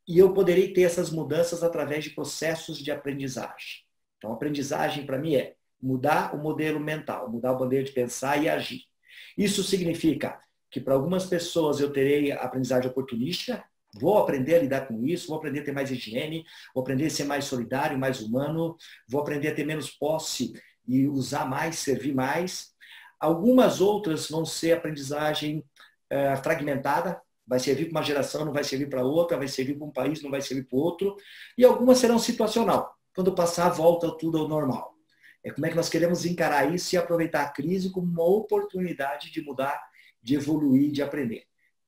e eu poderei ter essas mudanças através de processos de aprendizagem. Então, aprendizagem, para mim, é mudar o modelo mental, mudar o modelo de pensar e agir. Isso significa que, para algumas pessoas, eu terei aprendizagem oportunística, vou aprender a lidar com isso, vou aprender a ter mais higiene, vou aprender a ser mais solidário, mais humano, vou aprender a ter menos posse e usar mais, servir mais. Algumas outras vão ser aprendizagem fragmentada, vai servir para uma geração, não vai servir para outra, vai servir para um país, não vai servir para outro. E algumas serão situacional. Quando passar, volta tudo ao normal. É como é que nós queremos encarar isso e aproveitar a crise como uma oportunidade de mudar, de evoluir, de aprender.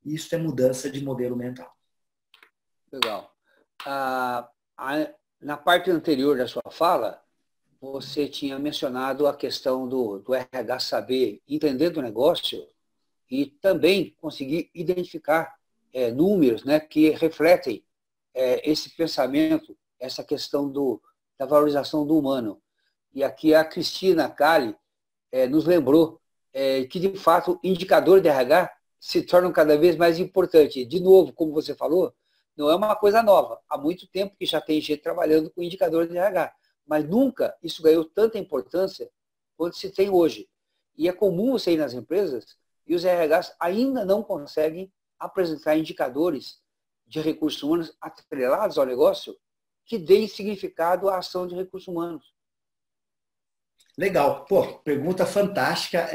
Isso é mudança de modelo mental. Legal. Na parte anterior da sua fala, você tinha mencionado a questão do RH saber entender do negócio e também conseguir identificar números, né, que refletem esse pensamento, essa questão da valorização do humano. E aqui a Cristina Cali nos lembrou que, de fato, indicadores de RH se tornam cada vez mais importantes. De novo, como você falou, não é uma coisa nova. Há muito tempo que já tem gente trabalhando com indicadores de RH. Mas nunca isso ganhou tanta importância quanto se tem hoje. E é comum você ir nas empresas e os RHs ainda não conseguem apresentar indicadores de recursos humanos atrelados ao negócio que deem significado à ação de recursos humanos. Legal. Pô, pergunta fantástica,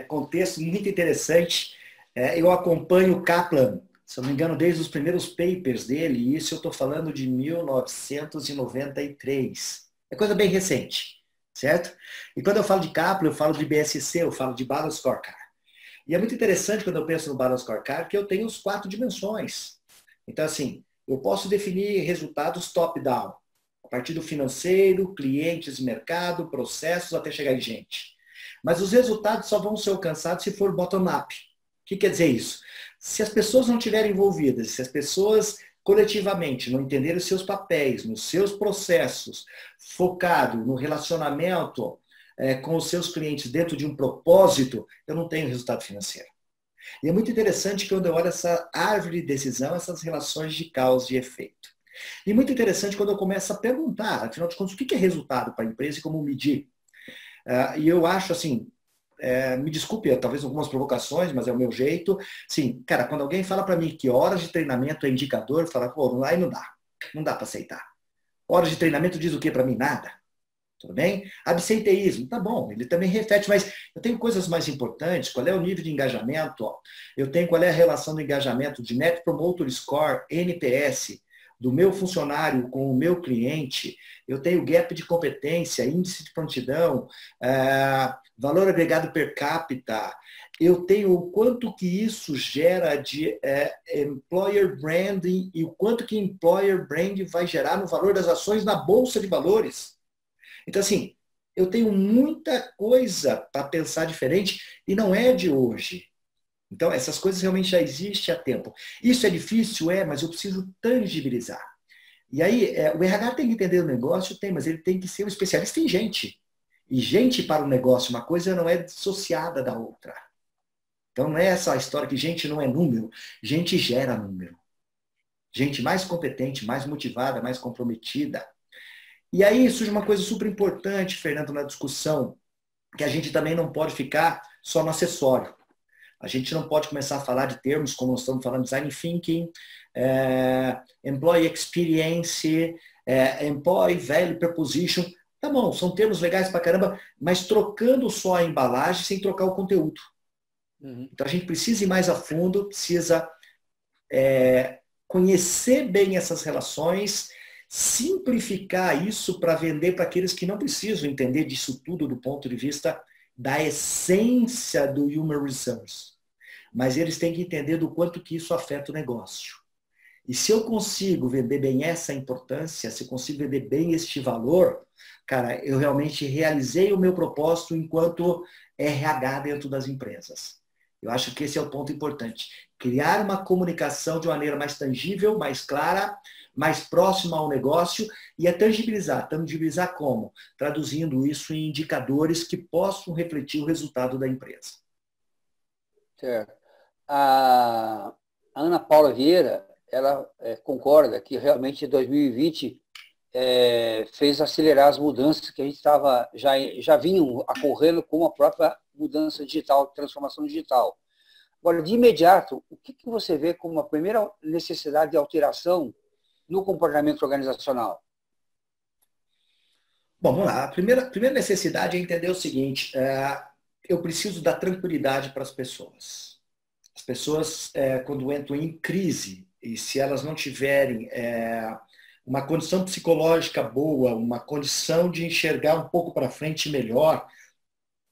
contexto muito interessante. Eu acompanho o Kaplan, se eu não me engano, desde os primeiros papers dele, e isso eu estou falando de 1993. É coisa bem recente, certo? E quando eu falo de Kaplan, eu falo de BSC, eu falo de Balanced Scorecard. E é muito interessante quando eu penso no Balanced Scorecard que eu tenho as 4 dimensões. Então, assim, eu posso definir resultados top-down, a partir do financeiro, clientes, mercado, processos, até chegar em gente. Mas os resultados só vão ser alcançados se for bottom-up. O que quer dizer isso? Se as pessoas não estiverem envolvidas, se as pessoas coletivamente não entenderem os seus papéis, nos seus processos, focado no relacionamento com os seus clientes dentro de um propósito, eu não tenho resultado financeiro. E é muito interessante quando eu olho essa árvore de decisão, essas relações de causa e efeito. E muito interessante quando eu começo a perguntar, afinal de contas, o que é resultado para a empresa e como medir? E eu acho assim, me desculpe, talvez algumas provocações, mas é o meu jeito. Sim, cara, quando alguém fala para mim que horas de treinamento é indicador, fala, pô, aí não dá para aceitar. Horas de treinamento diz o que para mim? Nada. Tudo bem? Absenteísmo, tá bom, ele também reflete, mas eu tenho coisas mais importantes. Qual é o nível de engajamento? Eu tenho qual é a relação do engajamento de Net Promoter Score, NPS, do meu funcionário com o meu cliente, eu tenho gap de competência, índice de prontidão, valor agregado per capita, eu tenho o quanto que isso gera de employer branding e o quanto que employer branding vai gerar no valor das ações na Bolsa de Valores. Então, assim, eu tenho muita coisa para pensar diferente e não é de hoje. Então, essas coisas realmente já existem há tempo. Isso é difícil? Mas eu preciso tangibilizar. E aí, o RH tem que entender o negócio? Tem, mas ele tem que ser um especialista em gente. E gente para o negócio, uma coisa não é dissociada da outra. Então, não é essa história que gente não é número. Gente gera número. Gente mais competente, mais motivada, mais comprometida. E aí surge uma coisa super importante, Fernando, na discussão, que a gente também não pode ficar só no acessório. A gente não pode começar a falar de termos como nós estamos falando, design thinking, employee experience, employee value proposition. Tá bom, são termos legais pra caramba, mas trocando só a embalagem sem trocar o conteúdo. Então a gente precisa ir mais a fundo, precisa conhecer bem essas relações, simplificar isso para vender para aqueles que não precisam entender disso tudo do ponto de vista da essência do Human Resource. Mas eles têm que entender do quanto que isso afeta o negócio. E se eu consigo vender bem essa importância, se eu consigo vender bem este valor, cara, eu realmente realizei o meu propósito enquanto RH dentro das empresas. Eu acho que esse é o ponto importante. Criar uma comunicação de maneira mais tangível, mais clara, mais próxima ao negócio e tangibilizar. Tangibilizar como? Traduzindo isso em indicadores que possam refletir o resultado da empresa. Certo. A Ana Paula Vieira, ela concorda que realmente 2020 fez acelerar as mudanças que a gente já vinham ocorrendo com a própria mudança digital, transformação digital. Agora, de imediato, o que você vê como a primeira necessidade de alteração no comportamento organizacional? Bom, vamos lá. A primeira necessidade é entender o seguinte, eu preciso dar tranquilidade para as pessoas. As pessoas, quando entram em crise, e se elas não tiverem uma condição psicológica boa, uma condição de enxergar um pouco para frente melhor,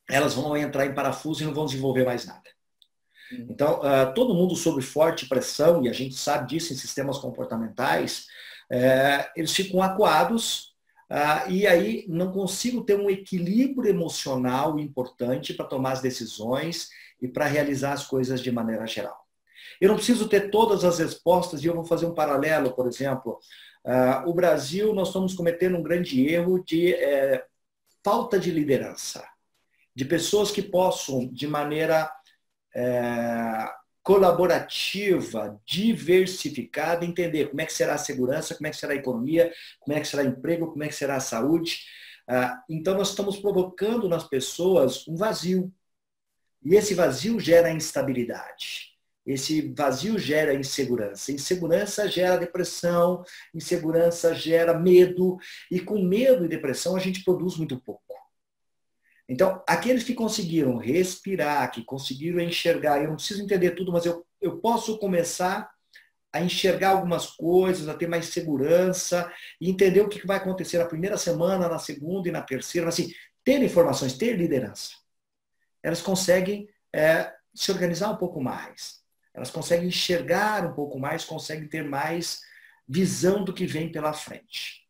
elas vão entrar em parafuso e não vão desenvolver mais nada. Então, todo mundo sob forte pressão, e a gente sabe disso em sistemas comportamentais, eles ficam acuados e aí não consigo ter um equilíbrio emocional importante para tomar as decisões e para realizar as coisas de maneira geral. Eu não preciso ter todas as respostas e eu vou fazer um paralelo, por exemplo. O Brasil, nós estamos cometendo um grande erro de falta de liderança, de pessoas que possam, de maneira colaborativa, diversificada, entender como é que será a segurança, como é que será a economia, como é que será o emprego, como é que será a saúde. Então, nós estamos provocando nas pessoas um vazio. E esse vazio gera instabilidade. Esse vazio gera insegurança. Insegurança gera depressão, insegurança gera medo, e com medo e depressão a gente produz muito pouco. Então, aqueles que conseguiram respirar, que conseguiram enxergar, eu não preciso entender tudo, mas eu posso começar a enxergar algumas coisas, a ter mais segurança e entender o que vai acontecer na primeira semana, na segunda e na terceira. Assim, ter informações, ter liderança. Elas conseguem se organizar um pouco mais. Elas conseguem enxergar um pouco mais, conseguem ter mais visão do que vem pela frente.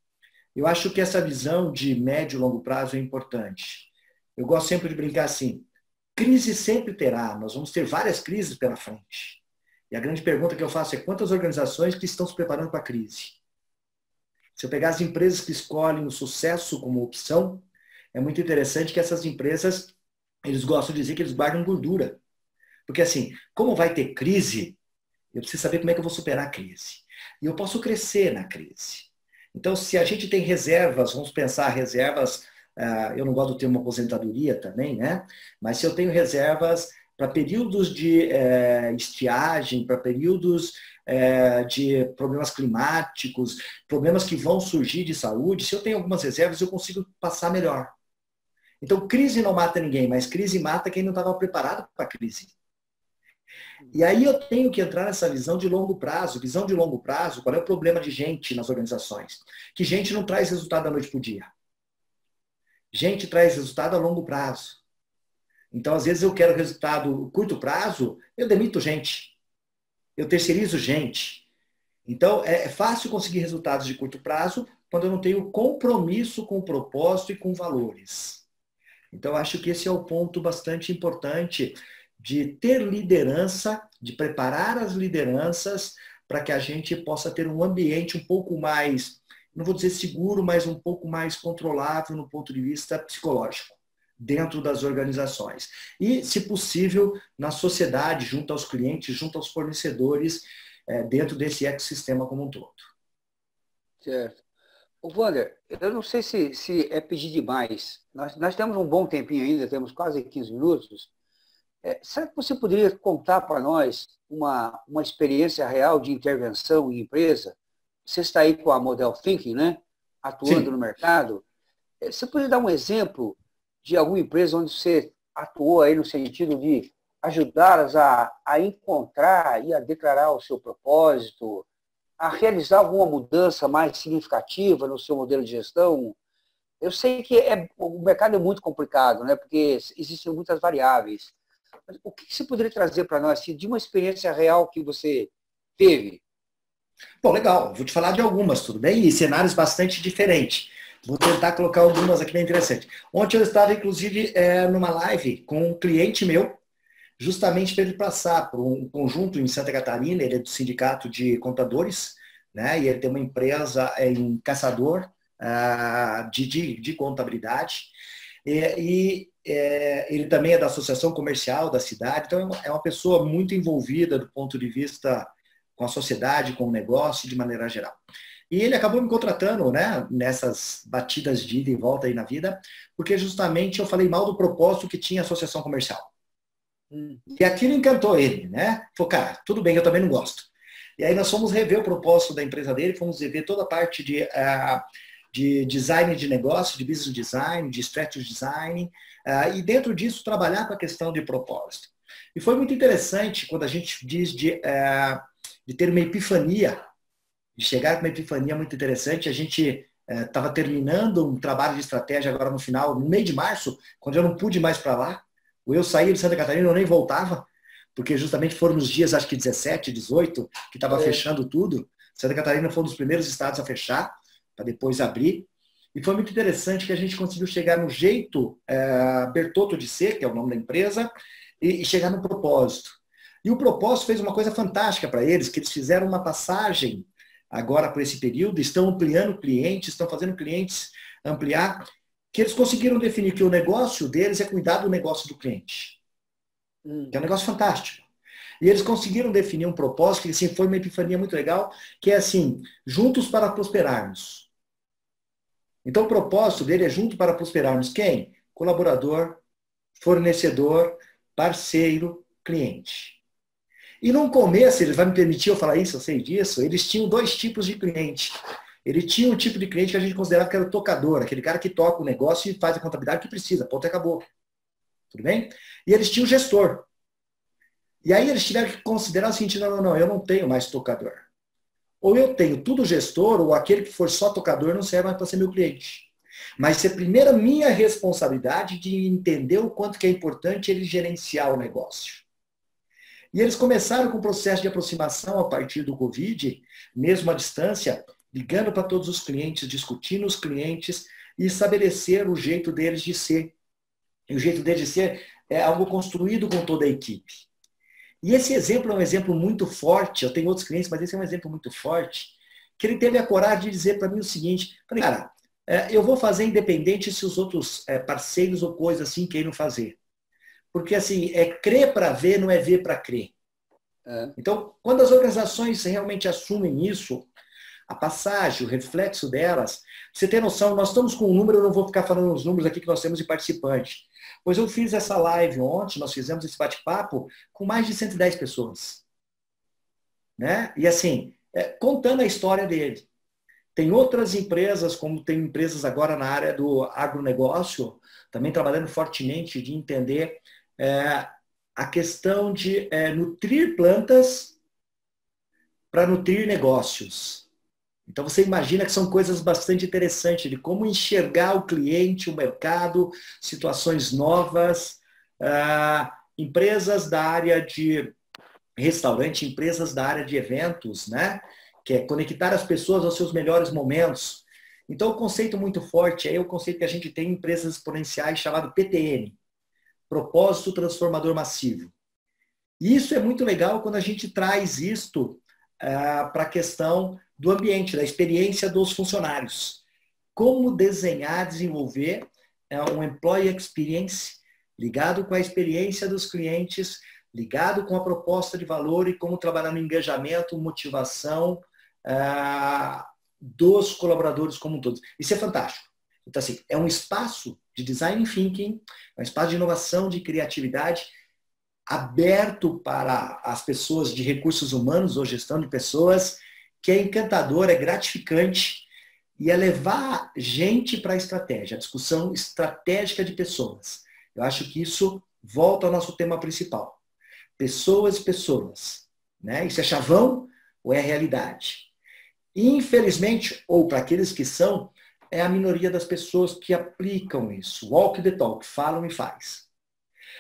Eu acho que essa visão de médio e longo prazo é importante. Eu gosto sempre de brincar assim, crise sempre terá, nós vamos ter várias crises pela frente. E a grande pergunta que eu faço é quantas organizações que estão se preparando para a crise? Se eu pegar as empresas que escolhem o sucesso como opção, é muito interessante que essas empresas, eles gostam de dizer que eles guardam gordura. Porque assim, como vai ter crise, eu preciso saber como é que eu vou superar a crise. E eu posso crescer na crise. Então, se a gente tem reservas, vamos pensar reservas, eu não gosto do termo aposentadoria também, né? Mas se eu tenho reservas para períodos de estiagem, para períodos de problemas climáticos, problemas que vão surgir de saúde, se eu tenho algumas reservas, eu consigo passar melhor. Então, crise não mata ninguém, mas crise mata quem não estava preparado para a crise. E aí eu tenho que entrar nessa visão de longo prazo. Visão de longo prazo, qual é o problema de gente nas organizações? Que gente não traz resultado da noite para o dia. Gente traz resultado a longo prazo. Então, às vezes, eu quero resultado curto prazo, eu demito gente. Eu terceirizo gente. Então, é fácil conseguir resultados de curto prazo quando eu não tenho compromisso com o propósito e com valores. Então, acho que esse é o ponto bastante importante de ter liderança, de preparar as lideranças para que a gente possa ter um ambiente um pouco mais, não vou dizer seguro, mas um pouco mais controlável no ponto de vista psicológico, dentro das organizações. E, se possível, na sociedade, junto aos clientes, junto aos fornecedores, dentro desse ecossistema como um todo. Certo. Ô, Wander, eu não sei se é pedir demais. Nós temos um bom tempinho ainda, temos quase 15 minutos. Será que você poderia contar para nós uma experiência real de intervenção em empresa? Você está aí com a Model Thinking, né? Atuando Sim. no mercado. Você poderia dar um exemplo de alguma empresa onde você atuou aí no sentido de ajudá-las a encontrar e a declarar o seu propósito, a realizar alguma mudança mais significativa no seu modelo de gestão? Eu sei que o mercado é muito complicado, né? Porque existem muitas variáveis. Mas o que você poderia trazer para nós assim, de uma experiência real que você teve? Bom, legal. Vou te falar de algumas, tudo bem? E cenários bastante diferentes. Vou tentar colocar algumas aqui bem interessantes. Ontem eu estava, inclusive, numa live com um cliente meu, justamente para ele passar por um conjunto em Santa Catarina. Ele é do sindicato de contadores, né? E ele tem uma empresa em Caçador de contabilidade. Ele também é da associação comercial da cidade, então é uma pessoa muito envolvida do ponto de vista com a sociedade, com o negócio, de maneira geral. E ele acabou me contratando, né, nessas batidas de ida e volta aí na vida, porque justamente eu falei mal do propósito que tinha a associação comercial. E aquilo encantou ele, né? Falou, cara, tudo bem, eu também não gosto. E aí nós fomos rever o propósito da empresa dele, fomos rever toda a parte de design de negócio, de business design, de strategy design, e dentro disso trabalhar com a questão de propósito. E foi muito interessante quando a gente diz de ter uma epifania, de chegar com uma epifania muito interessante. A gente estava terminando um trabalho de estratégia agora no final, no meio de março, quando eu não pude mais para lá. Eu saí de Santa Catarina, eu nem voltava, porque justamente foram nos dias, acho que 17, 18, que estava fechando tudo. Santa Catarina foi um dos primeiros estados a fechar, para depois abrir. E foi muito interessante que a gente conseguiu chegar no jeito Bertotto de ser, que é o nome da empresa, e chegar no propósito. E o propósito fez uma coisa fantástica para eles, que eles fizeram uma passagem agora por esse período, estão ampliando clientes, estão fazendo clientes ampliar, que eles conseguiram definir que o negócio deles é cuidar do negócio do cliente. Que é um negócio fantástico. E eles conseguiram definir um propósito, que assim, foi uma epifania muito legal, que é assim, juntos para prosperarmos. Então o propósito dele é junto para prosperarmos quem? Colaborador, fornecedor, parceiro, cliente. E no começo, ele vai me permitir eu falar isso, eu sei disso, eles tinham dois tipos de cliente. Ele tinha um tipo de cliente que a gente considerava que era o tocador, aquele cara que toca o negócio e faz a contabilidade que precisa, ponto e acabou. Tudo bem? E eles tinham o gestor. E aí eles tiveram que considerar o seguinte, não, eu não tenho mais tocador. Ou eu tenho tudo gestor, ou aquele que for só tocador não serve mais para ser meu cliente. Mas é primeiro a minha responsabilidade de entender o quanto que é importante ele gerenciar o negócio. E eles começaram com o processo de aproximação a partir do Covid, mesmo à distância, ligando para todos os clientes, discutindo os clientes e estabelecer o jeito deles de ser. E o jeito deles de ser é algo construído com toda a equipe. E esse exemplo é um exemplo muito forte, eu tenho outros clientes, mas esse é um exemplo muito forte, que ele teve a coragem de dizer para mim o seguinte, falei, cara, eu vou fazer independente se os outros parceiros ou coisas assim queiram fazer. Porque assim, é crer para ver, não é ver para crer. Então, quando as organizações realmente assumem isso, a passagem, o reflexo delas, você tem noção, nós estamos com um número, eu não vou ficar falando os números aqui que nós temos de participantes. Pois eu fiz essa live ontem, nós fizemos esse bate-papo com mais de 110 pessoas. Né? E assim, contando a história dele. Tem outras empresas, como tem empresas agora na área do agronegócio, também trabalhando fortemente de entender a questão de nutrir plantas para nutrir negócios. Então você imagina que são coisas bastante interessantes de como enxergar o cliente, o mercado, situações novas, empresas da área de restaurante, empresas da área de eventos, né? Que é conectar as pessoas aos seus melhores momentos. Então o conceito muito forte é o conceito que a gente tem em empresas exponenciais chamado PTN, Propósito Transformador Massivo. E isso é muito legal quando a gente traz isto para a questão do ambiente, da experiência dos funcionários. Como desenhar, desenvolver um employee experience ligado com a experiência dos clientes, ligado com a proposta de valor e como trabalhar no engajamento, motivação dos colaboradores como um todo. Isso é fantástico. Então, assim, é um espaço de design thinking, um espaço de inovação, de criatividade, aberto para as pessoas de recursos humanos ou gestão de pessoas, que é encantador, é gratificante e é levar gente para a estratégia, a discussão estratégica de pessoas. Eu acho que isso volta ao nosso tema principal. Pessoas, pessoas. Né? Isso é chavão ou é realidade? Infelizmente, ou para aqueles que são, é a minoria das pessoas que aplicam isso. Walk the talk, falam e faz.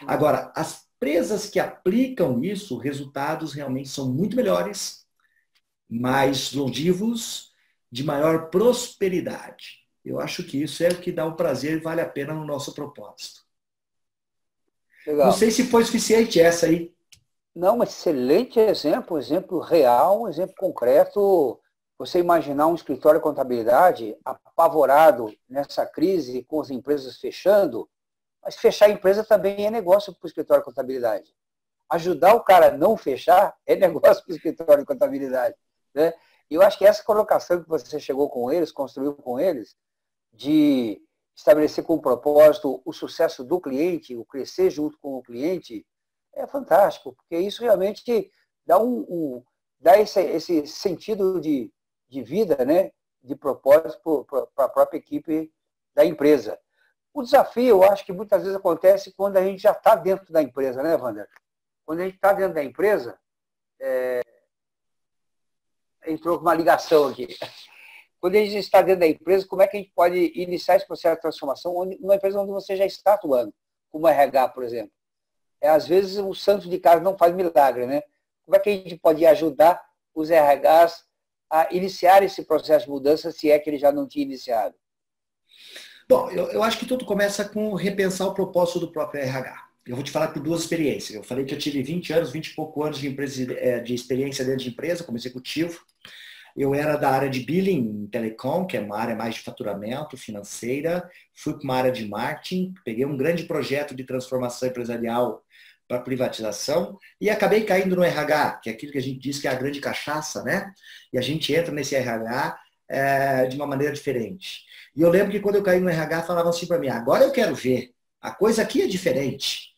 Agora, as empresas que aplicam isso, os resultados realmente são muito melhores, mais longevos, de maior prosperidade. Eu acho que isso é o que dá o prazer e vale a pena no nosso propósito. Legal. Não sei se foi suficiente essa aí. Não, excelente exemplo, exemplo real, exemplo concreto. Você imaginar um escritório de contabilidade apavorado nessa crise, com as empresas fechando, mas fechar a empresa também é negócio para o escritório de contabilidade. Ajudar o cara a não fechar é negócio para o escritório de contabilidade. Né? E eu acho que essa colocação que você chegou com eles, construiu com eles, de estabelecer como propósito o sucesso do cliente, o crescer junto com o cliente, é fantástico, porque isso realmente dá esse sentido de vida, né? De propósito para a própria equipe da empresa. O desafio, eu acho que muitas vezes acontece quando a gente já está dentro da empresa, né, Wander? Quando a gente está dentro da empresa, entrou uma ligação aqui. Quando a gente está dentro da empresa, como é que a gente pode iniciar esse processo de transformação numa empresa onde você já está atuando, como RH, por exemplo? Às vezes o santo de casa não faz milagre, né? Como é que a gente pode ajudar os RHs a iniciar esse processo de mudança, se é que ele já não tinha iniciado? Bom, eu acho que tudo começa com repensar o propósito do próprio RH. Eu vou te falar por duas experiências. Eu falei que eu tive 20 anos, 20 e pouco anos de experiência dentro de empresa, como executivo. Eu era da área de billing em telecom, que é uma área mais de faturamento, financeira. Fui para uma área de marketing, peguei um grande projeto de transformação empresarial para privatização e acabei caindo no RH, que é aquilo que a gente diz que é a grande cachaça, né? E a gente entra nesse RH de uma maneira diferente. E eu lembro que quando eu caí no RH, falavam assim para mim, agora eu quero ver, a coisa aqui é diferente.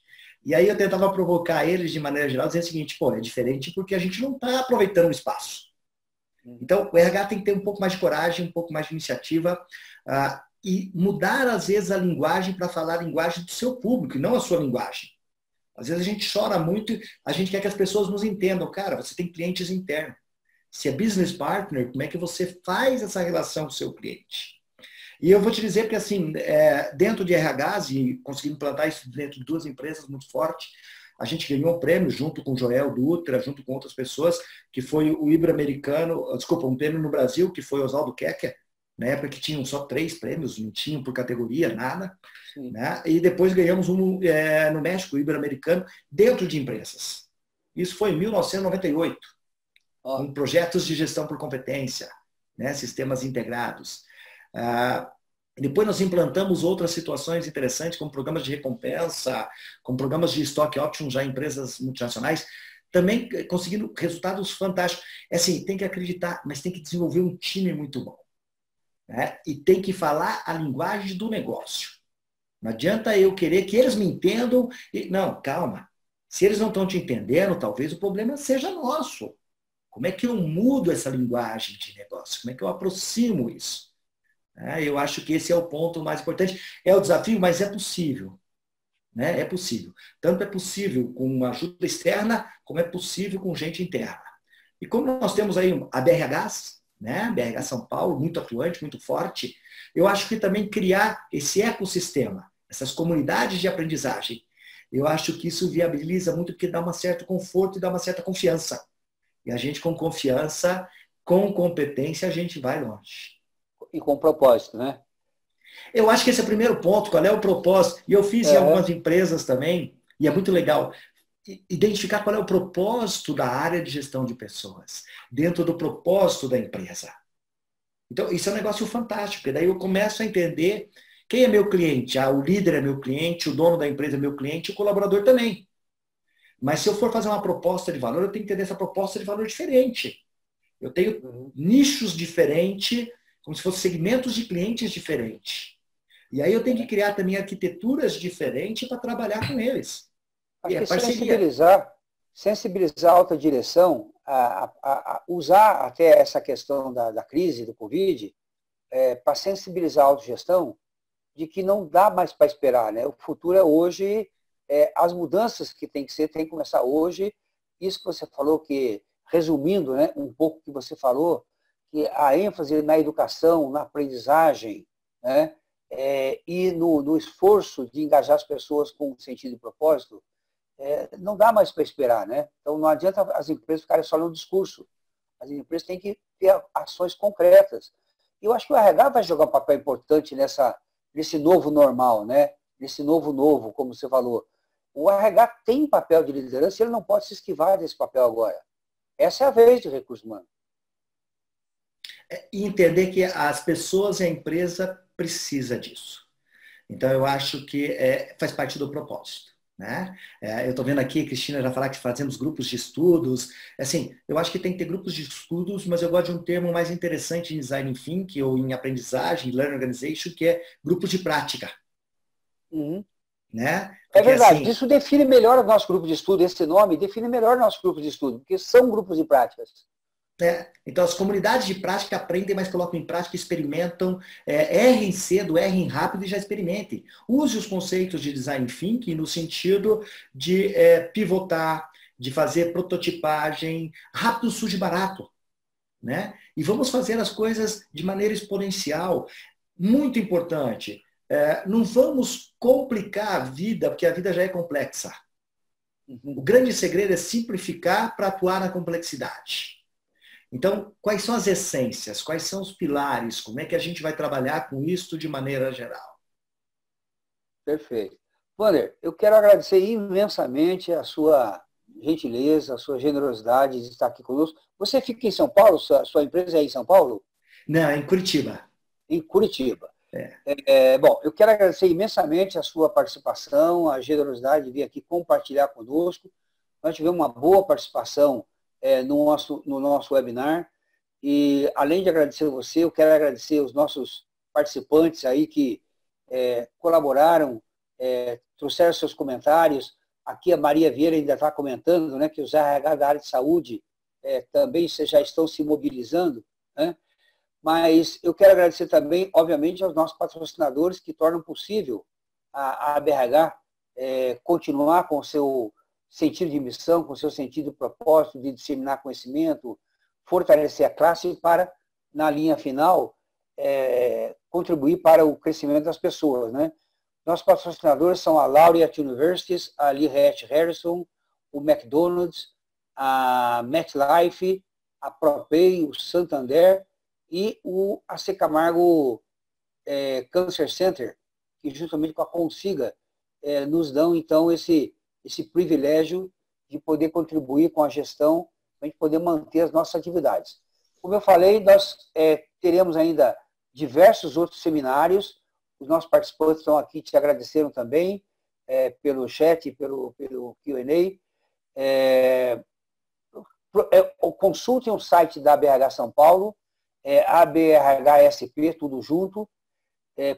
E aí eu tentava provocar eles de maneira geral, dizendo o seguinte, pô, é diferente porque a gente não está aproveitando o espaço. Então, o RH tem que ter um pouco mais de coragem, um pouco mais de iniciativa e mudar, às vezes, a linguagem para falar a linguagem do seu público, e não a sua linguagem. Às vezes a gente chora muito, a gente quer que as pessoas nos entendam. Cara, você tem clientes internos. Se é business partner, como é que você faz essa relação com o seu cliente? E eu vou te dizer que, assim, dentro de RHs, e conseguimos implantar isso dentro de duas empresas muito fortes, a gente ganhou um prêmio junto com o Joel Dutra, junto com outras pessoas, que foi o Ibero-Americano, desculpa, um prêmio no Brasil, que foi o Oswaldo Kecker, na época que tinham só 3 prêmios, não tinham por categoria, nada. Né? E depois ganhamos um no México, o Ibero-Americano, dentro de empresas. Isso foi em 1998, com projetos de gestão por competência, né? Sistemas integrados. Depois nós implantamos outras situações interessantes, como programas de recompensa, como programas de stock option já em empresas multinacionais, também conseguindo resultados fantásticos. É assim, tem que acreditar, mas tem que desenvolver um time muito bom. Né? E tem que falar a linguagem do negócio. Não adianta eu querer que eles me entendam. Não, calma. Se eles não estão te entendendo, talvez o problema seja nosso. Como é que eu mudo essa linguagem de negócio? Como é que eu aproximo isso? Eu acho que esse é o ponto mais importante. É o desafio, mas é possível. né? É possível. Tanto é possível com uma ajuda externa, como é possível com gente interna. E como nós temos aí a BRHs, né? BRH São Paulo, muito atuante, muito forte, eu acho que também criar esse ecossistema, essas comunidades de aprendizagem, eu acho que isso viabiliza muito, porque dá um certo conforto e dá uma certa confiança. E a gente, com confiança, com competência, a gente vai longe. E com propósito, né? Eu acho que esse é o primeiro ponto, qual é o propósito. E eu fiz em algumas empresas também, e é muito legal, identificar qual é o propósito da área de gestão de pessoas, dentro do propósito da empresa. Então, isso é um negócio fantástico, porque daí eu começo a entender quem é meu cliente. Ah, o líder é meu cliente, o dono da empresa é meu cliente, o colaborador também. Mas se eu for fazer uma proposta de valor, eu tenho que entender essa proposta de valor diferente. Eu tenho nichos diferentes, como se fossem segmentos de clientes diferentes. E aí eu tenho que criar também arquiteturas diferentes para trabalhar com eles. Acho que sensibilizar a alta direção, usar até essa questão da crise, do Covid, para sensibilizar a autogestão de que não dá mais para esperar, né? O futuro é hoje, as mudanças que tem que começar hoje. Isso que você falou, que, resumindo, né, um pouco o que você falou, que a ênfase na educação, na aprendizagem, né, e no esforço de engajar as pessoas com sentido e propósito, não dá mais para esperar, né? Então não adianta as empresas ficarem só no discurso. As empresas têm que ter ações concretas. E eu acho que o RH vai jogar um papel importante nesse novo normal, né? Nesse novo, como você falou. O RH tem papel de liderança e ele não pode se esquivar desse papel agora. Essa é a vez de recursos humanos. E entender que as pessoas e a empresa precisa disso. Então, eu acho que faz parte do propósito. Né? Eu estou vendo aqui, a Cristina já falar que fazemos grupos de estudos. Assim, eu acho que tem que ter grupos de estudos, mas eu gosto de um termo mais interessante em design thinking ou em aprendizagem, learning organization, que é grupos de prática. Né? Porque, é verdade, assim, isso define melhor o nosso grupo de estudo, esse nome define melhor o nosso grupo de estudo, porque são grupos de práticas. Então, as comunidades de prática aprendem, mas colocam em prática, experimentam, errem cedo, errem rápido e já experimentem. Use os conceitos de design thinking no sentido de pivotar, de fazer prototipagem, rápido surge barato. Né? E vamos fazer as coisas de maneira exponencial. Muito importante, não vamos complicar a vida, porque a vida já é complexa. O grande segredo é simplificar para atuar na complexidade. Então, quais são as essências? Quais são os pilares? Como é que a gente vai trabalhar com isso de maneira geral? Perfeito. Wander, eu quero agradecer imensamente a sua gentileza, a sua generosidade de estar aqui conosco. Você fica em São Paulo? Sua empresa é em São Paulo? Não, é em Curitiba. Em Curitiba. Bom, eu quero agradecer imensamente a sua participação, a generosidade de vir aqui compartilhar conosco. Nós tivemos uma boa participação no nosso webinar. E, além de agradecer você, eu quero agradecer os nossos participantes aí que colaboraram, trouxeram seus comentários. Aqui a Maria Vieira ainda está comentando, né, que os RH da área de saúde também já estão se mobilizando, né? Mas eu quero agradecer também, obviamente, aos nossos patrocinadores que tornam possível a BRH continuar com o seu sentido de missão, com o seu sentido de propósito, de disseminar conhecimento, fortalecer a classe para, na linha final, contribuir para o crescimento das pessoas, né? Nossos patrocinadores são a Laureate Universities, a Lee Hatch Harrison, o McDonald's, a MetLife, a ProPay, o Santander e o AC Camargo Cancer Center, que juntamente com a Consiga nos dão, então, esse privilégio de poder contribuir com a gestão, para a gente poder manter as nossas atividades. Como eu falei, nós teremos ainda diversos outros seminários. Os nossos participantes estão aqui, te agradeceram também pelo chat, pelo Q&A. Consultem o site da BRH São Paulo, abrhsp, tudo junto,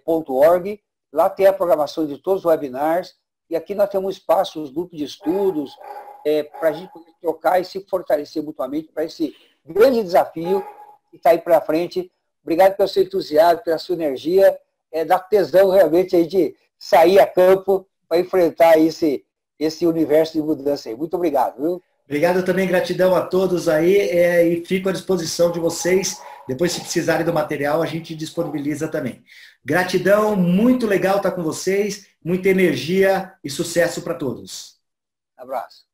.org. Lá tem a programação de todos os webinars. E aqui nós temos um espaço, os grupos de estudos, para a gente poder trocar e se fortalecer mutuamente para esse grande desafio que está aí para frente. Obrigado pelo seu entusiasmo, pela sua energia. Dá tesão realmente aí de sair a campo para enfrentar esse universo de mudança aí. Muito obrigado, viu? Obrigado também, gratidão a todos aí e fico à disposição de vocês. Depois, se precisarem do material, a gente disponibiliza também. Gratidão, muito legal estar com vocês, muita energia e sucesso para todos. Abraço.